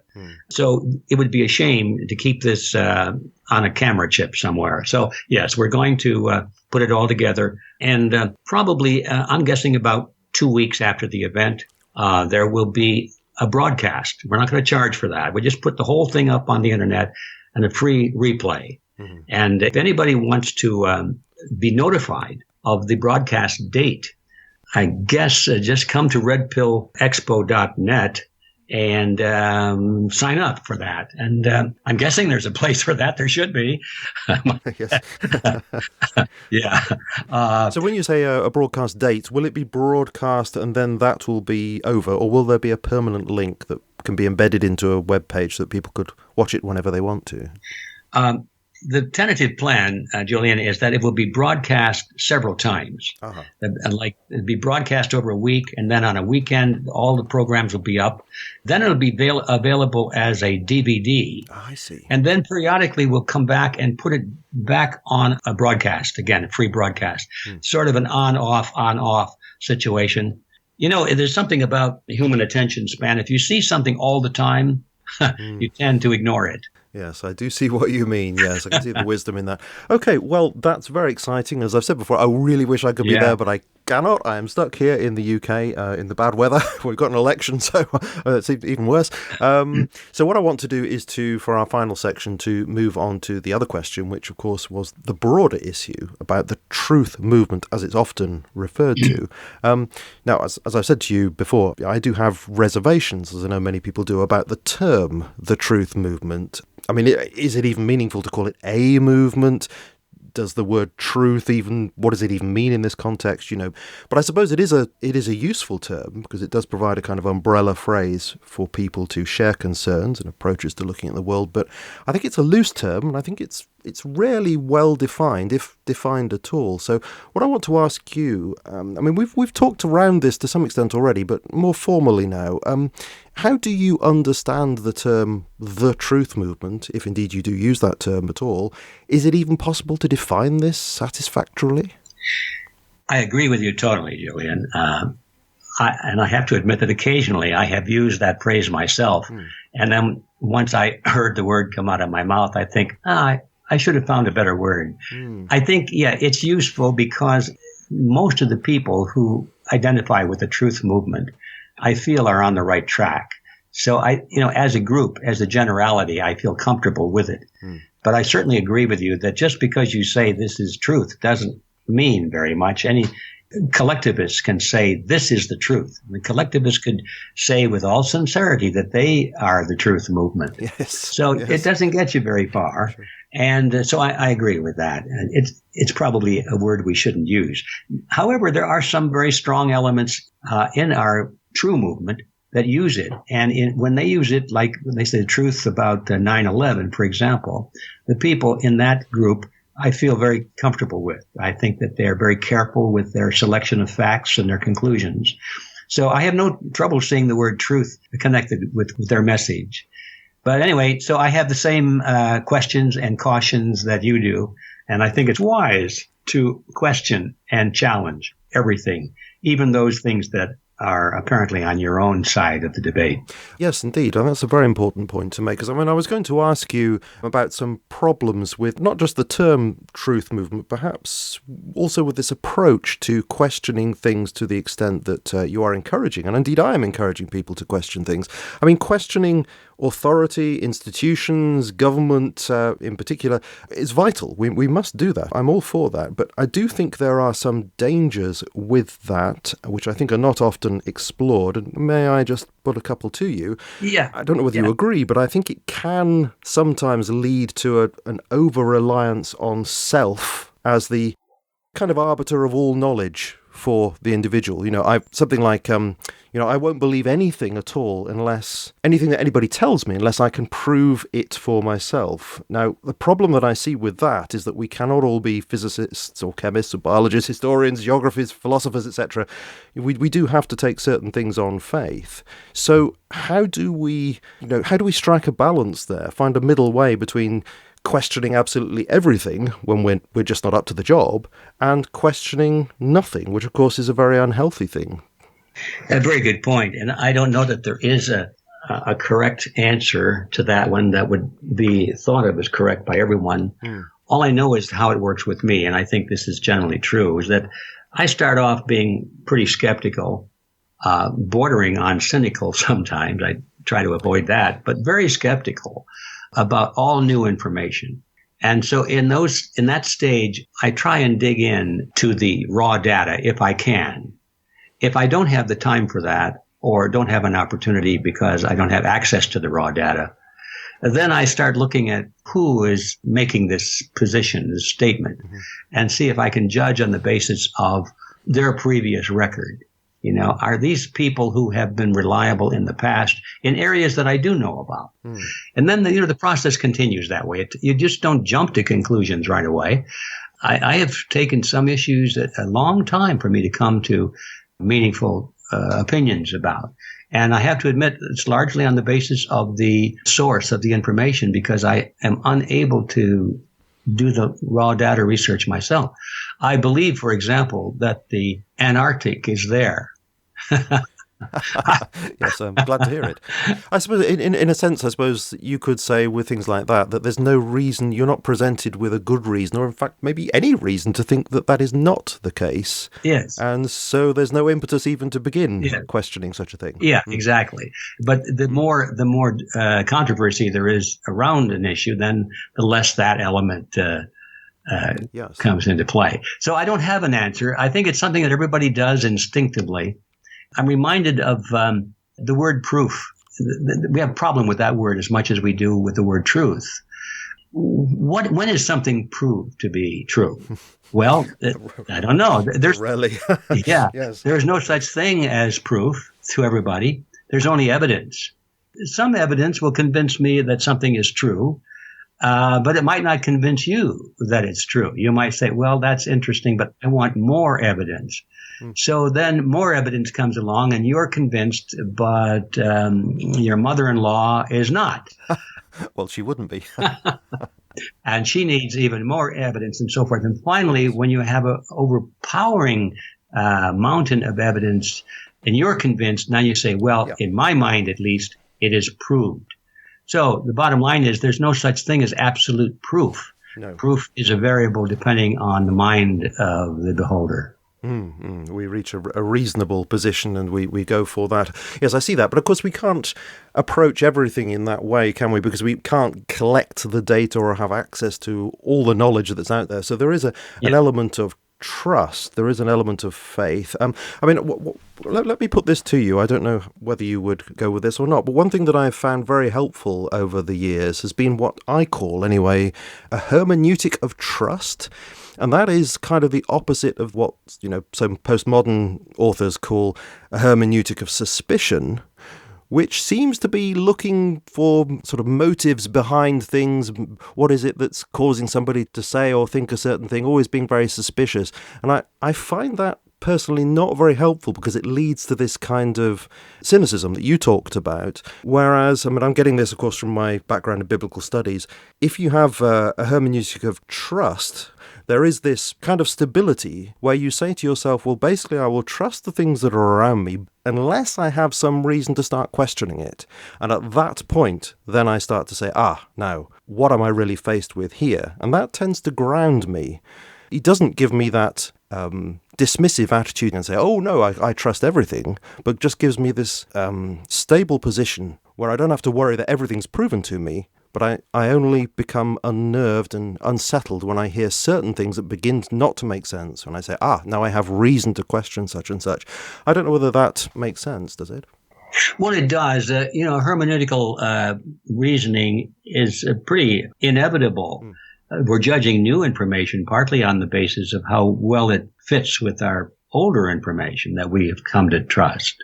So it would be a shame to keep this on a camera chip somewhere. So yes, we're going to put it all together, and probably, I'm guessing about 2 weeks after the event, there will be a broadcast. We're not going to charge for that. We just put the whole thing up on the internet and a free replay. And if anybody wants to be notified of the broadcast date, I guess just come to redpillexpo.net and sign up for that. And I'm guessing there's a place for that. There should be. Yes. Yeah. So when you say a broadcast date, will it be broadcast and then that will be over, or will there be a permanent link that can be embedded into a web page so that people could watch it whenever they want to? The tentative plan, Julian, is that it will be broadcast several times. Uh-huh. Like it'll be broadcast over a week, and then on a weekend, all the programs will be up. Then it'll be available as a DVD. Oh, I see. And then periodically we'll come back and put it back on a broadcast, again, a free broadcast. Sort of an on-off situation. You know, there's something about the human attention span. If you see something all the time, you tend to ignore it. Yes, I do see what you mean. Yes, I can see the wisdom in that. Okay, well, that's very exciting. As I've said before, I really wish I could be there, but I cannot. I am stuck here in the UK in the bad weather. We've got an election, so it's even worse. So what I want to do is for our final section, to move on to the other question, which, of course, was the broader issue about the truth movement, as it's often referred to. Now, as I've said to you before, I do have reservations, as I know many people do, about the term, the truth movement. I mean, is it even meaningful to call it a movement? Does the word truth what does it even mean in this context, you know? But I suppose it is a useful term because it does provide a kind of umbrella phrase for people to share concerns and approaches to looking at the world. But I think it's a loose term, and I think it's rarely well defined, if defined at all. So what I want to ask you, I mean, we've talked around this to some extent already, but more formally now, how do you understand the term the truth movement, if indeed you do use that term at all? Is it even possible to define this satisfactorily? I agree with you totally, Julian. And I have to admit that occasionally I have used that phrase myself. And then once I heard the word come out of my mouth, I think, I should have found a better word. I think, it's useful because most of the people who identify with the truth movement, I feel, are on the right track. So as a group, as a generality, I feel comfortable with it. But I certainly agree with you that just because you say this is truth doesn't mean very much. Any collectivists can say this is the truth. The collectivists could say with all sincerity that they are the truth movement. Yes. It doesn't get you very far. Sure. And so I agree with that. And it's probably a word we shouldn't use. However, there are some very strong elements in our true movement that use it. And when they use it, like when they say the truth about 9/11, for example, the people in that group I feel very comfortable with. I think that they're very careful with their selection of facts and their conclusions. So I have no trouble seeing the word truth connected with their message. But anyway, so I have the same questions and cautions that you do. And I think it's wise to question and challenge everything, even those things that are apparently on your own side of the debate. Yes, indeed. And that's a very important point to make. Because, I mean, I was going to ask you about some problems with not just the term truth movement, perhaps also with this approach to questioning things to the extent that you are encouraging. And indeed, I am encouraging people to question things. I mean, questioning authority, institutions, government in particular, is vital. We must do that. I'm all for that. But I do think there are some dangers with that, which I think are not often explored. And may I just put a couple to you? Yeah. I don't know whether you agree, but I think it can sometimes lead to an over-reliance on self as the kind of arbiter of all knowledge for the individual. You know, something like, I won't believe anything at all anything that anybody tells me unless I can prove it for myself. Now, the problem that I see with that is that we cannot all be physicists or chemists or biologists, historians, geographers, philosophers, etc. We do have to take certain things on faith. So how do we strike a balance there, find a middle way between questioning absolutely everything when we're just not up to the job, and questioning nothing, which of course is a very unhealthy thing? A very good point. And I don't know that there is a correct answer to that one that would be thought of as correct by everyone. All I know is how it works with me, and I think this is generally true, is that I start off being pretty skeptical, bordering on cynical sometimes. I try to avoid that, but very skeptical about all new information. And so in that stage, I try and dig in to the raw data if I can. If I don't have the time for that, or don't have an opportunity because I don't have access to the raw data, then I start looking at who is making this position, this statement, and see if I can judge on the basis of their previous record. You know, are these people who have been reliable in the past in areas that I do know about? And then the process continues that way. You just don't jump to conclusions right away. I have taken some issues a long time for me to come to meaningful opinions about. And I have to admit, it's largely on the basis of the source of the information, because I am unable to do the raw data research myself. I believe, for example, that the Antarctic is there. Yes, I'm glad to hear it. I suppose, in a sense, I suppose you could say with things like that there's no reason, you're not presented with a good reason, or in fact maybe any reason to think that that is not the case. Yes. And so there's no impetus even to begin questioning such a thing. Yeah, exactly. But the more controversy there is around an issue, then the less that element comes into play. So I don't have an answer. I think it's something that everybody does instinctively. I'm reminded of the word proof. We have a problem with that word as much as we do with the word truth. When is something proved to be true? Well, I don't know. There's really, yes. There's no such thing as proof to everybody. There's only evidence. Some evidence will convince me that something is true, but it might not convince you that it's true. You might say, well, that's interesting, but I want more evidence. So then more evidence comes along and you're convinced, but your mother-in-law is not. Well, she wouldn't be. And she needs even more evidence and so forth. And finally, when you have an overpowering mountain of evidence and you're convinced, now you say, well, in my mind at least, it is proved. So the bottom line is there's no such thing as absolute proof. No. Proof is a variable depending on the mind of the beholder. We reach a reasonable position and we go for that. Yes, I see that. But of course, we can't approach everything in that way, can we? Because we can't collect the data or have access to all the knowledge that's out there. So there is an element of trust. There is an element of faith. Let me put this to you. I don't know whether you would go with this or not, but one thing that I've found very helpful over the years has been what I call, anyway, a hermeneutic of trust. And that is kind of the opposite of what, some postmodern authors call a hermeneutic of suspicion, which seems to be looking for sort of motives behind things. What is it that's causing somebody to say or think a certain thing, always being very suspicious. And I find that personally not very helpful because it leads to this kind of cynicism that you talked about. Whereas, I'm getting this, of course, from my background in biblical studies. If you have a hermeneutic of trust, there is this kind of stability where you say to yourself, well, basically, I will trust the things that are around me unless I have some reason to start questioning it. And at that point, then I start to say, now, what am I really faced with here? And that tends to ground me. It doesn't give me that dismissive attitude and say, oh, no, I trust everything, but just gives me this stable position where I don't have to worry that everything's proven to me. But I only become unnerved and unsettled when I hear certain things that begin not to make sense. When I say, now I have reason to question such and such. I don't know whether that makes sense, does it? Well, it does. Hermeneutical reasoning is pretty inevitable. We're judging new information partly on the basis of how well it fits with our older information that we have come to trust.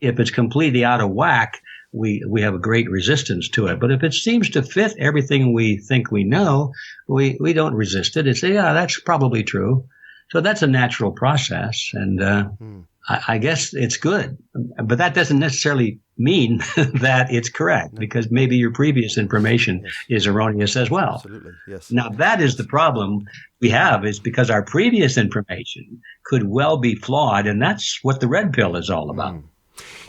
If it's completely out of whack, we have a great resistance to it. But if it seems to fit everything we think we know, we don't resist it and say, that's probably true. So that's a natural process. And I guess it's good. But that doesn't necessarily mean that it's correct, because maybe your previous information is erroneous as well. Absolutely, yes. Now, that is the problem we have, is because our previous information could well be flawed, and that's what the red pill is all about.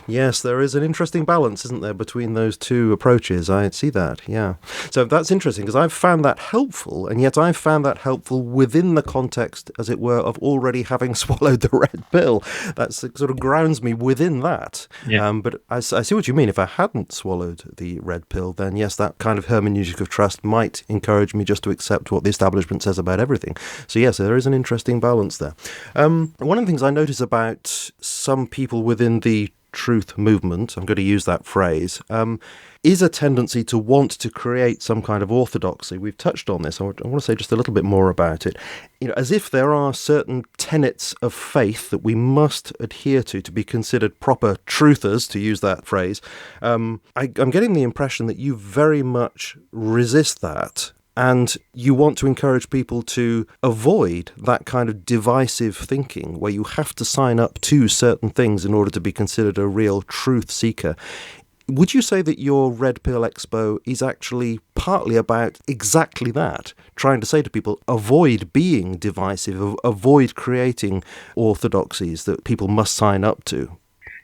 Yes, there is an interesting balance, isn't there, between those two approaches? I see that, yeah. So that's interesting, because I've found that helpful, and yet I've found that helpful within the context, as it were, of already having swallowed the red pill. That sort of grounds me within that. Yeah. But I see what you mean. If I hadn't swallowed the red pill, then yes, that kind of hermeneutic of trust might encourage me just to accept what the establishment says about everything. So yes, there is an interesting balance there. One of the things I notice about some people within the truth movement, I'm going to use that phrase, is a tendency to want to create some kind of orthodoxy. We've touched on this. I want to say just a little bit more about it. As if there are certain tenets of faith that we must adhere to be considered proper truthers, to use that phrase. I'm getting the impression that you very much resist that. And you want to encourage people to avoid that kind of divisive thinking where you have to sign up to certain things in order to be considered a real truth seeker. Would you say that your Red Pill Expo is actually partly about exactly that, trying to say to people, avoid being divisive, avoid creating orthodoxies that people must sign up to?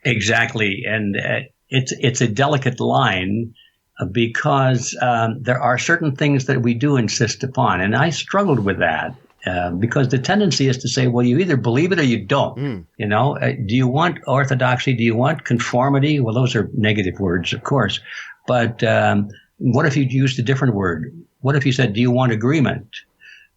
Exactly. And it's a delicate line, because there are certain things that we do insist upon. And I struggled with that because the tendency is to say, well, you either believe it or you don't. Do you want orthodoxy? Do you want conformity? Well, those are negative words, of course. But what if you used a different word? What if you said, do you want agreement?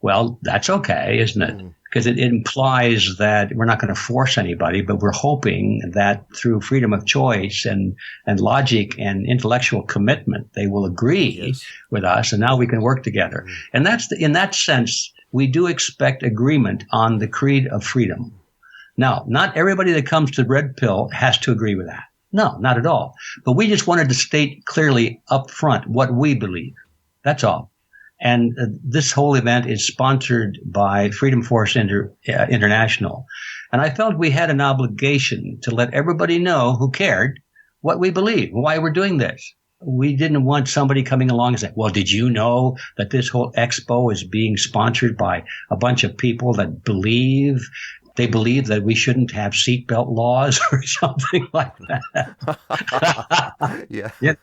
Well, that's okay, isn't it? Because it implies that we're not going to force anybody, but we're hoping that through freedom of choice and logic and intellectual commitment, they will agree with us, and now we can work together. And in that sense, we do expect agreement on the creed of freedom. Now, not everybody that comes to Red Pill has to agree with that. No, not at all. But we just wanted to state clearly up front what we believe. That's all. And this whole event is sponsored by Freedom Force International. And I felt we had an obligation to let everybody know who cared what we believe, why we're doing this. We didn't want somebody coming along and saying, well, did you know that this whole expo is being sponsored by a bunch of people that believe that we shouldn't have seatbelt laws or something like that. Yeah.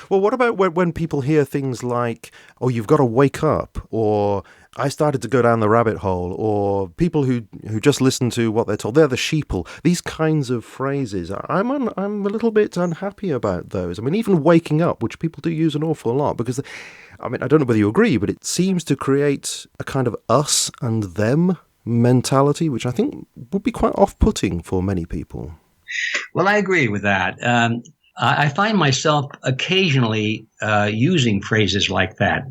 Well, what about when people hear things like, oh, you've got to wake up, or I started to go down the rabbit hole, or people who just listen to what they're told, they're the sheeple. These kinds of phrases, I'm a little bit unhappy about those. I mean, even waking up, which people do use an awful lot, because, I don't know whether you agree, but it seems to create a kind of us and them mentality, which I think would be quite off-putting for many people. Well, I agree with that. I find myself occasionally using phrases like that,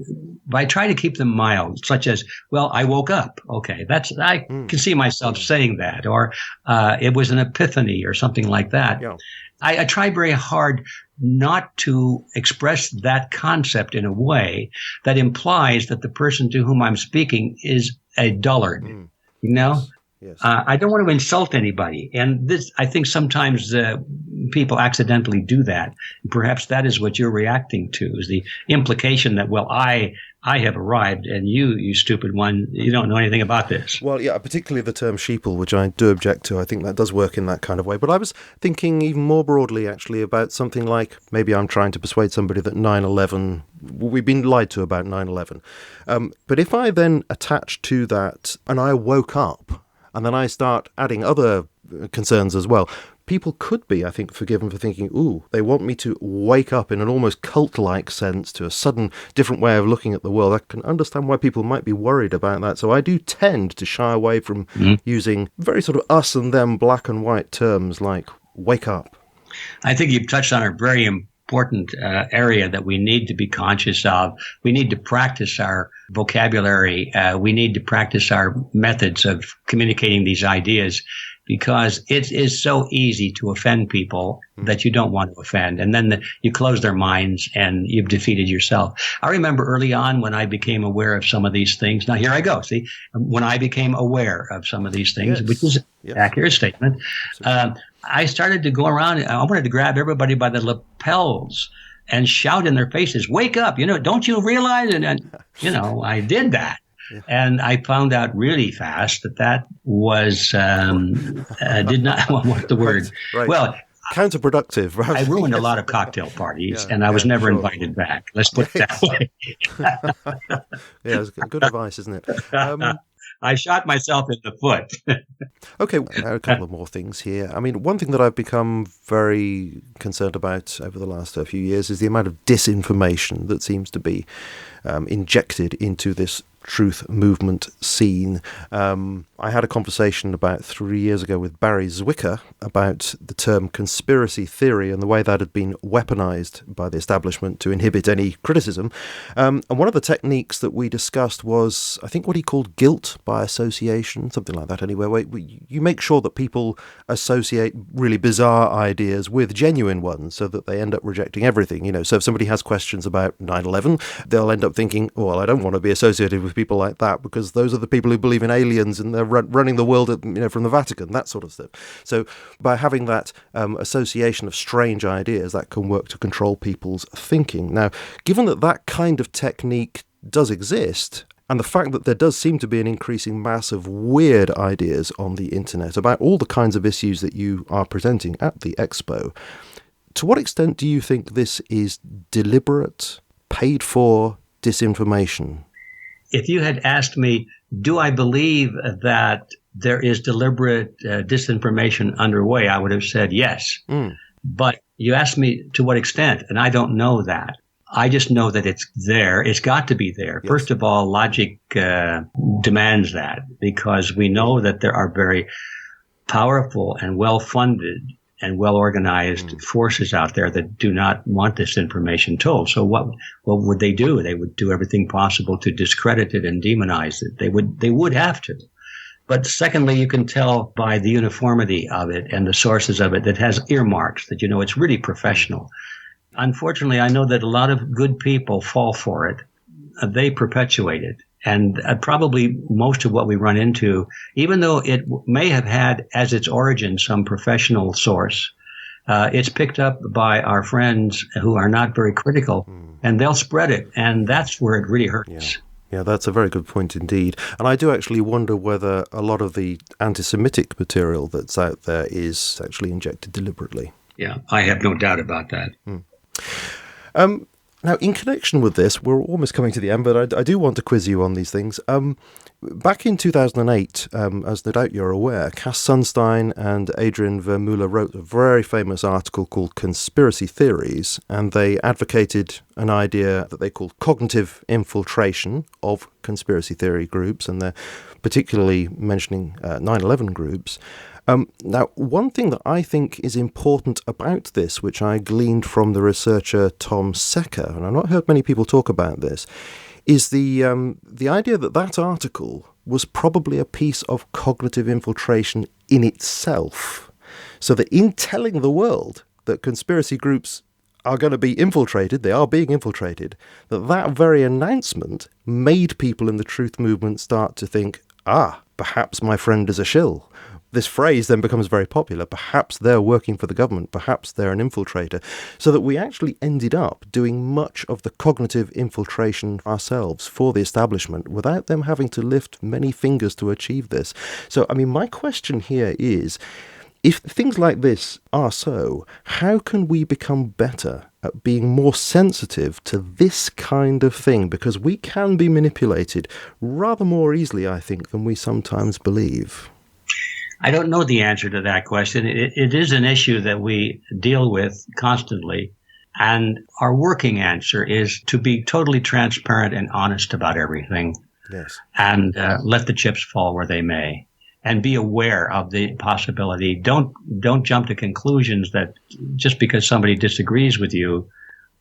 but I try to keep them mild, such as, well, I woke up. Okay, I can see myself saying that, or it was an epiphany or something like that. Yeah. I try very hard not to express that concept in a way that implies that the person to whom I'm speaking is a dullard. Yes. I don't want to insult anybody. And this, I think sometimes people accidentally do that. Perhaps that is what you're reacting to, is the implication that, well, I have arrived and you stupid one, you don't know anything about this. Well, yeah, particularly the term sheeple, which I do object to. I think that does work in that kind of way. But I was thinking even more broadly, actually, about something like, maybe I'm trying to persuade somebody that 9/11, we've been lied to about 9/11. But if I then attach to that and I woke up, and then I start adding other concerns as well, people could be, I think, forgiven for thinking, ooh, they want me to wake up in an almost cult-like sense to a sudden different way of looking at the world. I can understand why people might be worried about that. So I do tend to shy away from using very sort of us and them black and white terms like wake up. I think you've touched on a very important area that we need to be conscious of. We need to practice our vocabulary. We need to practice our methods of communicating these ideas, because it is so easy to offend people that you don't want to offend. And then you close their minds and you've defeated yourself. I remember early on when I became aware of some of these things. Now, here I go. See, when I became aware of some of these things, which is an accurate statement, I started to go around. I wanted to grab everybody by the lapels and shout in their faces, wake up, don't you realize? And I did that. And I found out really fast that was did not what's the word? Right. Well, Counterproductive, right? I ruined a Yes. lot of cocktail parties, Yeah, and I was yeah, never sure. invited back. Let's put it that way. Yeah, it's good advice, isn't it? I shot myself in the foot. Okay, now a couple of more things here. I mean, one thing that I've become very concerned about over the last few years is the amount of disinformation that seems to be injected into this truth movement scene. I had a conversation about 3 years ago with Barry Zwicker about the term conspiracy theory and the way that had been weaponized by the establishment to inhibit any criticism. And one of the techniques that we discussed was, I think, what he called guilt by association, something like that anyway, where you make sure that people associate really bizarre ideas with genuine ones so that they end up rejecting everything. You know, so if somebody has questions about 9/11, they'll end up thinking, oh, well, I don't want to be associated with people like that because those are the people who believe in aliens and they're running the world from the Vatican, that sort of stuff. So by having that association of strange ideas, that can work to control people's thinking. Now, given that that kind of technique does exist, and the fact that there does seem to be an increasing mass of weird ideas on the internet about all the kinds of issues that you are presenting at the Expo, to what extent do you think this is deliberate, paid for disinformation? If you had asked me, do I believe that there is deliberate disinformation underway, I would have said yes. But you asked me to what extent, and I don't know that. I just know that it's there. It's got to be there. Yes. First of all, logic demands that, because we know that there are very powerful and well-funded and well-organized forces out there that do not want this information told. So what would they do? They would do everything possible to discredit it and demonize it. They would have to. But secondly, you can tell by the uniformity of it and the sources of it that has earmarks, that, you know, it's really professional. Unfortunately, I know that a lot of good people fall for it. They perpetuate it. And probably most of what we run into, even though it may have had as its origin some professional source, it's picked up by our friends who are not very critical, and they'll spread it. And that's where it really hurts. Yeah, that's a very good point indeed. And I do actually wonder whether a lot of the anti-Semitic material that's out there is actually injected deliberately. Yeah, I have no doubt about that. Now, in connection with this, we're almost coming to the end, but I do want to quiz you on these things. Back in 2008, as no doubt you're aware, Cass Sunstein and Adrian Vermeulen wrote a very famous article called Conspiracy Theories, and they advocated an idea that they called cognitive infiltration of conspiracy theory groups, and they're particularly mentioning 9/11 groups. Now, one thing that I think is important about this, which I gleaned from the researcher Tom Secker, and I've not heard many people talk about this, is the idea that that article was probably a piece of cognitive infiltration in itself. So that in telling the world that conspiracy groups are going to be infiltrated, they are being infiltrated, that very announcement made people in the truth movement start to think, perhaps my friend is a shill. This phrase then becomes very popular. Perhaps they're working for the government. Perhaps they're an infiltrator. So that we actually ended up doing much of the cognitive infiltration ourselves for the establishment without them having to lift many fingers to achieve this. So, I mean, my question here is, if things like this are so, how can we become better at being more sensitive to this kind of thing? Because we can be manipulated rather more easily, I think, than we sometimes believe. I don't know the answer to that question. It is an issue that we deal with constantly. And our working answer is to be totally transparent and honest about everything. Yes. And let the chips fall where they may. And be aware of the possibility. Don't jump to conclusions that just because somebody disagrees with you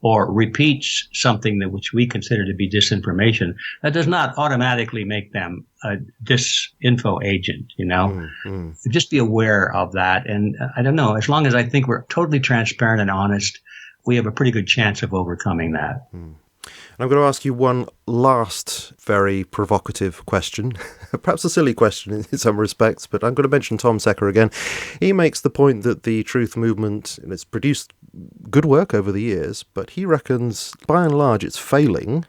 or repeats something which we consider to be disinformation, that does not automatically make them a disinfo agent, you know? Just be aware of that. And I don't know, as long as I think we're totally transparent and honest, we have a pretty good chance of overcoming that. And I'm going to ask you one last very provocative question, perhaps a silly question in some respects, but I'm going to mention Tom Secker again. He makes the point that the truth movement has produced good work over the years, but he reckons by and large it's failing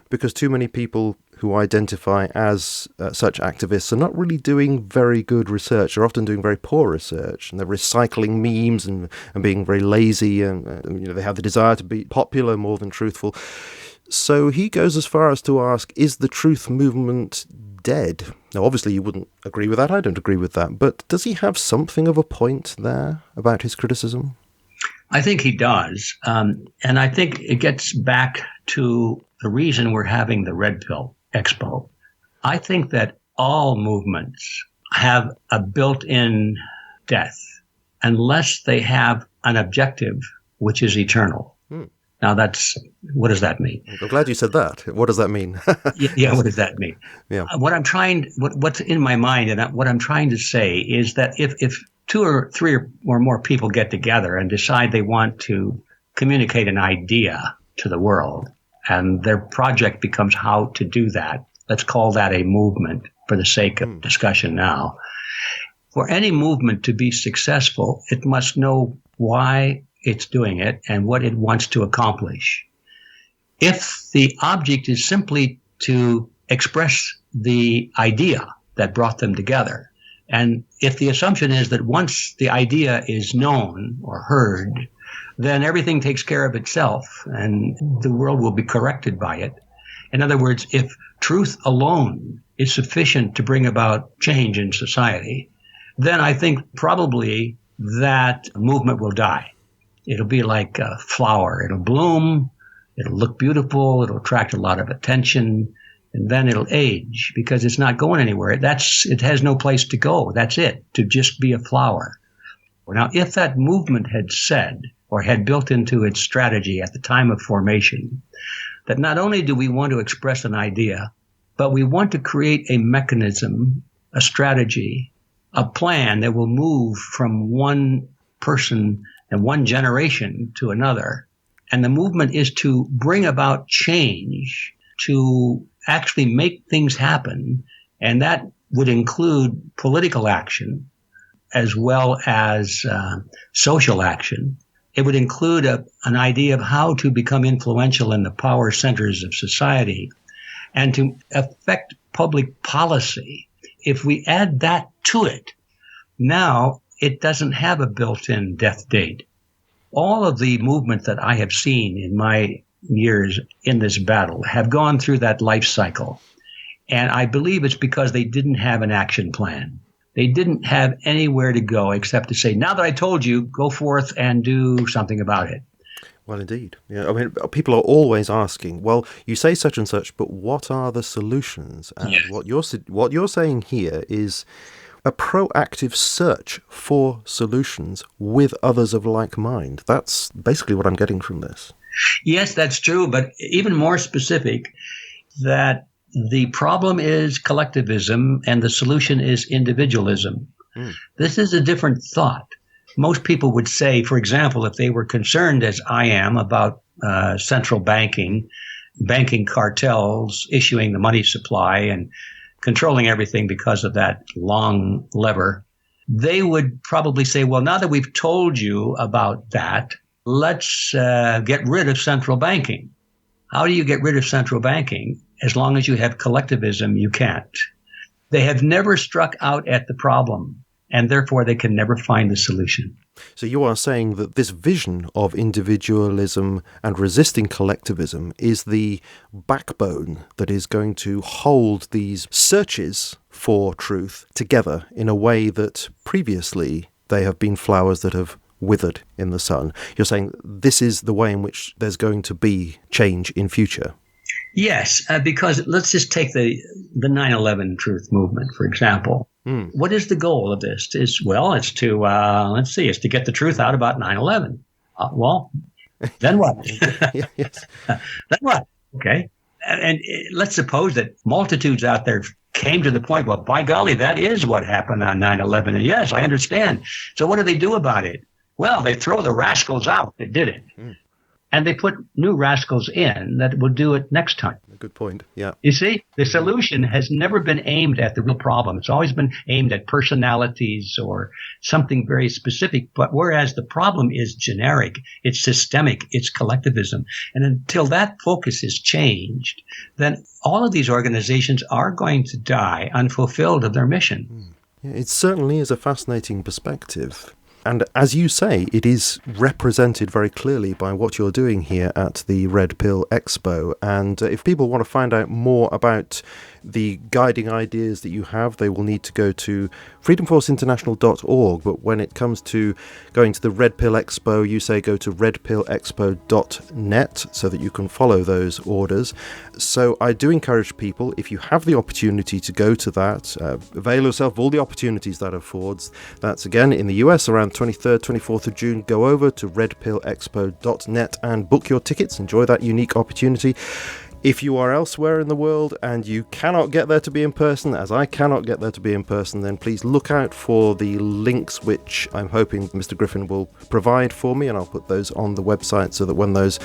because too many people who identify as such activists are not really doing very good research. They're often doing very poor research, and they're recycling memes and being very lazy, and they have the desire to be popular more than truthful. So he goes as far as to ask, is the truth movement dead? Now, obviously, you wouldn't agree with that. I don't agree with that. But does he have something of a point there about his criticism? I think he does. And I think it gets back to the reason we're having the Red Pill Expo. I think that all movements have a built-in death unless they have an objective which is eternal. Now, what does that mean? I'm glad you said that. What does that mean? Yeah, what does that mean? Yeah. What's in my mind and what I'm trying to say is that if 2 or 3 or more people get together and decide they want to communicate an idea to the world, and their project becomes how to do that, let's call that a movement for the sake of discussion now. For any movement to be successful, it must know why it's doing it and what it wants to accomplish. If the object is simply to express the idea that brought them together, and if the assumption is that once the idea is known or heard, then everything takes care of itself and the world will be corrected by it. In other words, if truth alone is sufficient to bring about change in society, then I think probably that movement will die. It'll be like a flower. It'll bloom, it'll look beautiful, it'll attract a lot of attention, and then it'll age because it's not going anywhere. It has no place to go. That's it, to just be a flower. Now, if that movement had said, or had built into its strategy at the time of formation, that not only do we want to express an idea, but we want to create a mechanism, a strategy, a plan that will move from one person and one generation to another. And the movement is to bring about change, to actually make things happen. And that would include political action as well as social action. It would include an idea of how to become influential in the power centers of society and to affect public policy. If we add that to it, now it doesn't have a built-in death date. All of the movement that I have seen in my years in this battle have gone through that life cycle. And I believe it's because they didn't have an action plan. They didn't have anywhere to go except to say, now that I told you, go forth and do something about it. Well, indeed. Yeah, I mean, people are always asking, well, you say such and such, but what are the solutions? And Yes. what you're saying here is a proactive search for solutions with others of like mind. That's basically what I'm getting from this. Yes, that's true. But even more specific, that the problem is collectivism and the solution is individualism. This is a different thought. Most people would say, for example, if they were concerned as I am about central banking cartels issuing the money supply and controlling everything because of that long lever, they would probably say, well, now that we've told you about that, let's get rid of central banking. How do you get rid of central banking? As long as you have collectivism, you can't. They have never struck out at the problem, and therefore they can never find the solution. So you are saying that this vision of individualism and resisting collectivism is the backbone that is going to hold these searches for truth together in a way that previously they have been flowers that have withered in the sun. You're saying this is the way in which there's going to be change in future. Yes, because let's just take the 9/11 truth movement, for example. What is the goal of this? It's to get the truth out about 9/11. Well, then what? Yes. Then what? Okay. And let's suppose that multitudes out there came to the point, well, by golly, that is what happened on 9/11. And yes, I understand. So what do they do about it? Well, they throw the rascals out that did it. and they put new rascals in that will do it next time. Good point. Yeah. You see, the solution has never been aimed at the real problem. It's always been aimed at personalities or something very specific. But whereas the problem is generic, it's systemic, it's collectivism. And until that focus is changed, then all of these organizations are going to die unfulfilled of their mission. Yeah, it certainly is a fascinating perspective. And as you say, it is represented very clearly by what you're doing here at the Red Pill Expo. And if people want to find out more about the guiding ideas that you have, they will need to go to freedomforceinternational.org. But when it comes to going to the Red Pill Expo, you say go to redpillexpo.net so that you can follow those orders. So I do encourage people, if you have the opportunity to go to that, avail yourself of all the opportunities that affords. That's again in the US around 23rd, 24th of June. Go over to redpillexpo.net and book your tickets. Enjoy that unique opportunity. If you are elsewhere in the world and you cannot get there to be in person, as I cannot get there to be in person, then please look out for the links which I'm hoping Mr. Griffin will provide for me, and I'll put those on the website so that when those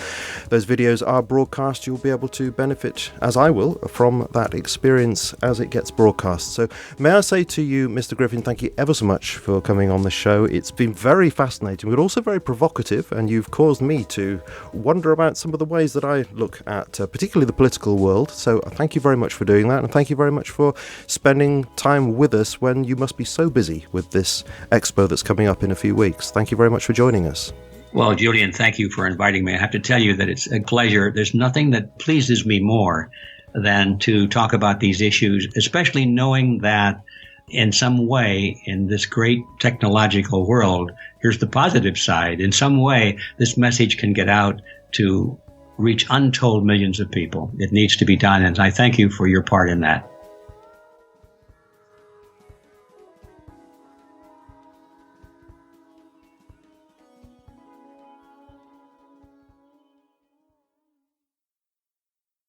videos are broadcast, you'll be able to benefit, as I will, from that experience as it gets broadcast. So may I say to you, Mr. Griffin, thank you ever so much for coming on the show. It's been very fascinating, but also very provocative, and you've caused me to wonder about some of the ways that I look at particularly the political world. So thank you very much for doing that, and thank you very much for spending time with us when you must be so busy with this expo that's coming up in a few weeks. Thank you very much for joining us. Well, Julian, thank you for inviting me. I have to tell you that it's a pleasure. There's nothing that pleases me more than to talk about these issues, especially knowing that in some way in this great technological world, here's the positive side. In some way, this message can get out to reach untold millions of people. It needs to be done, and I thank you for your part in that.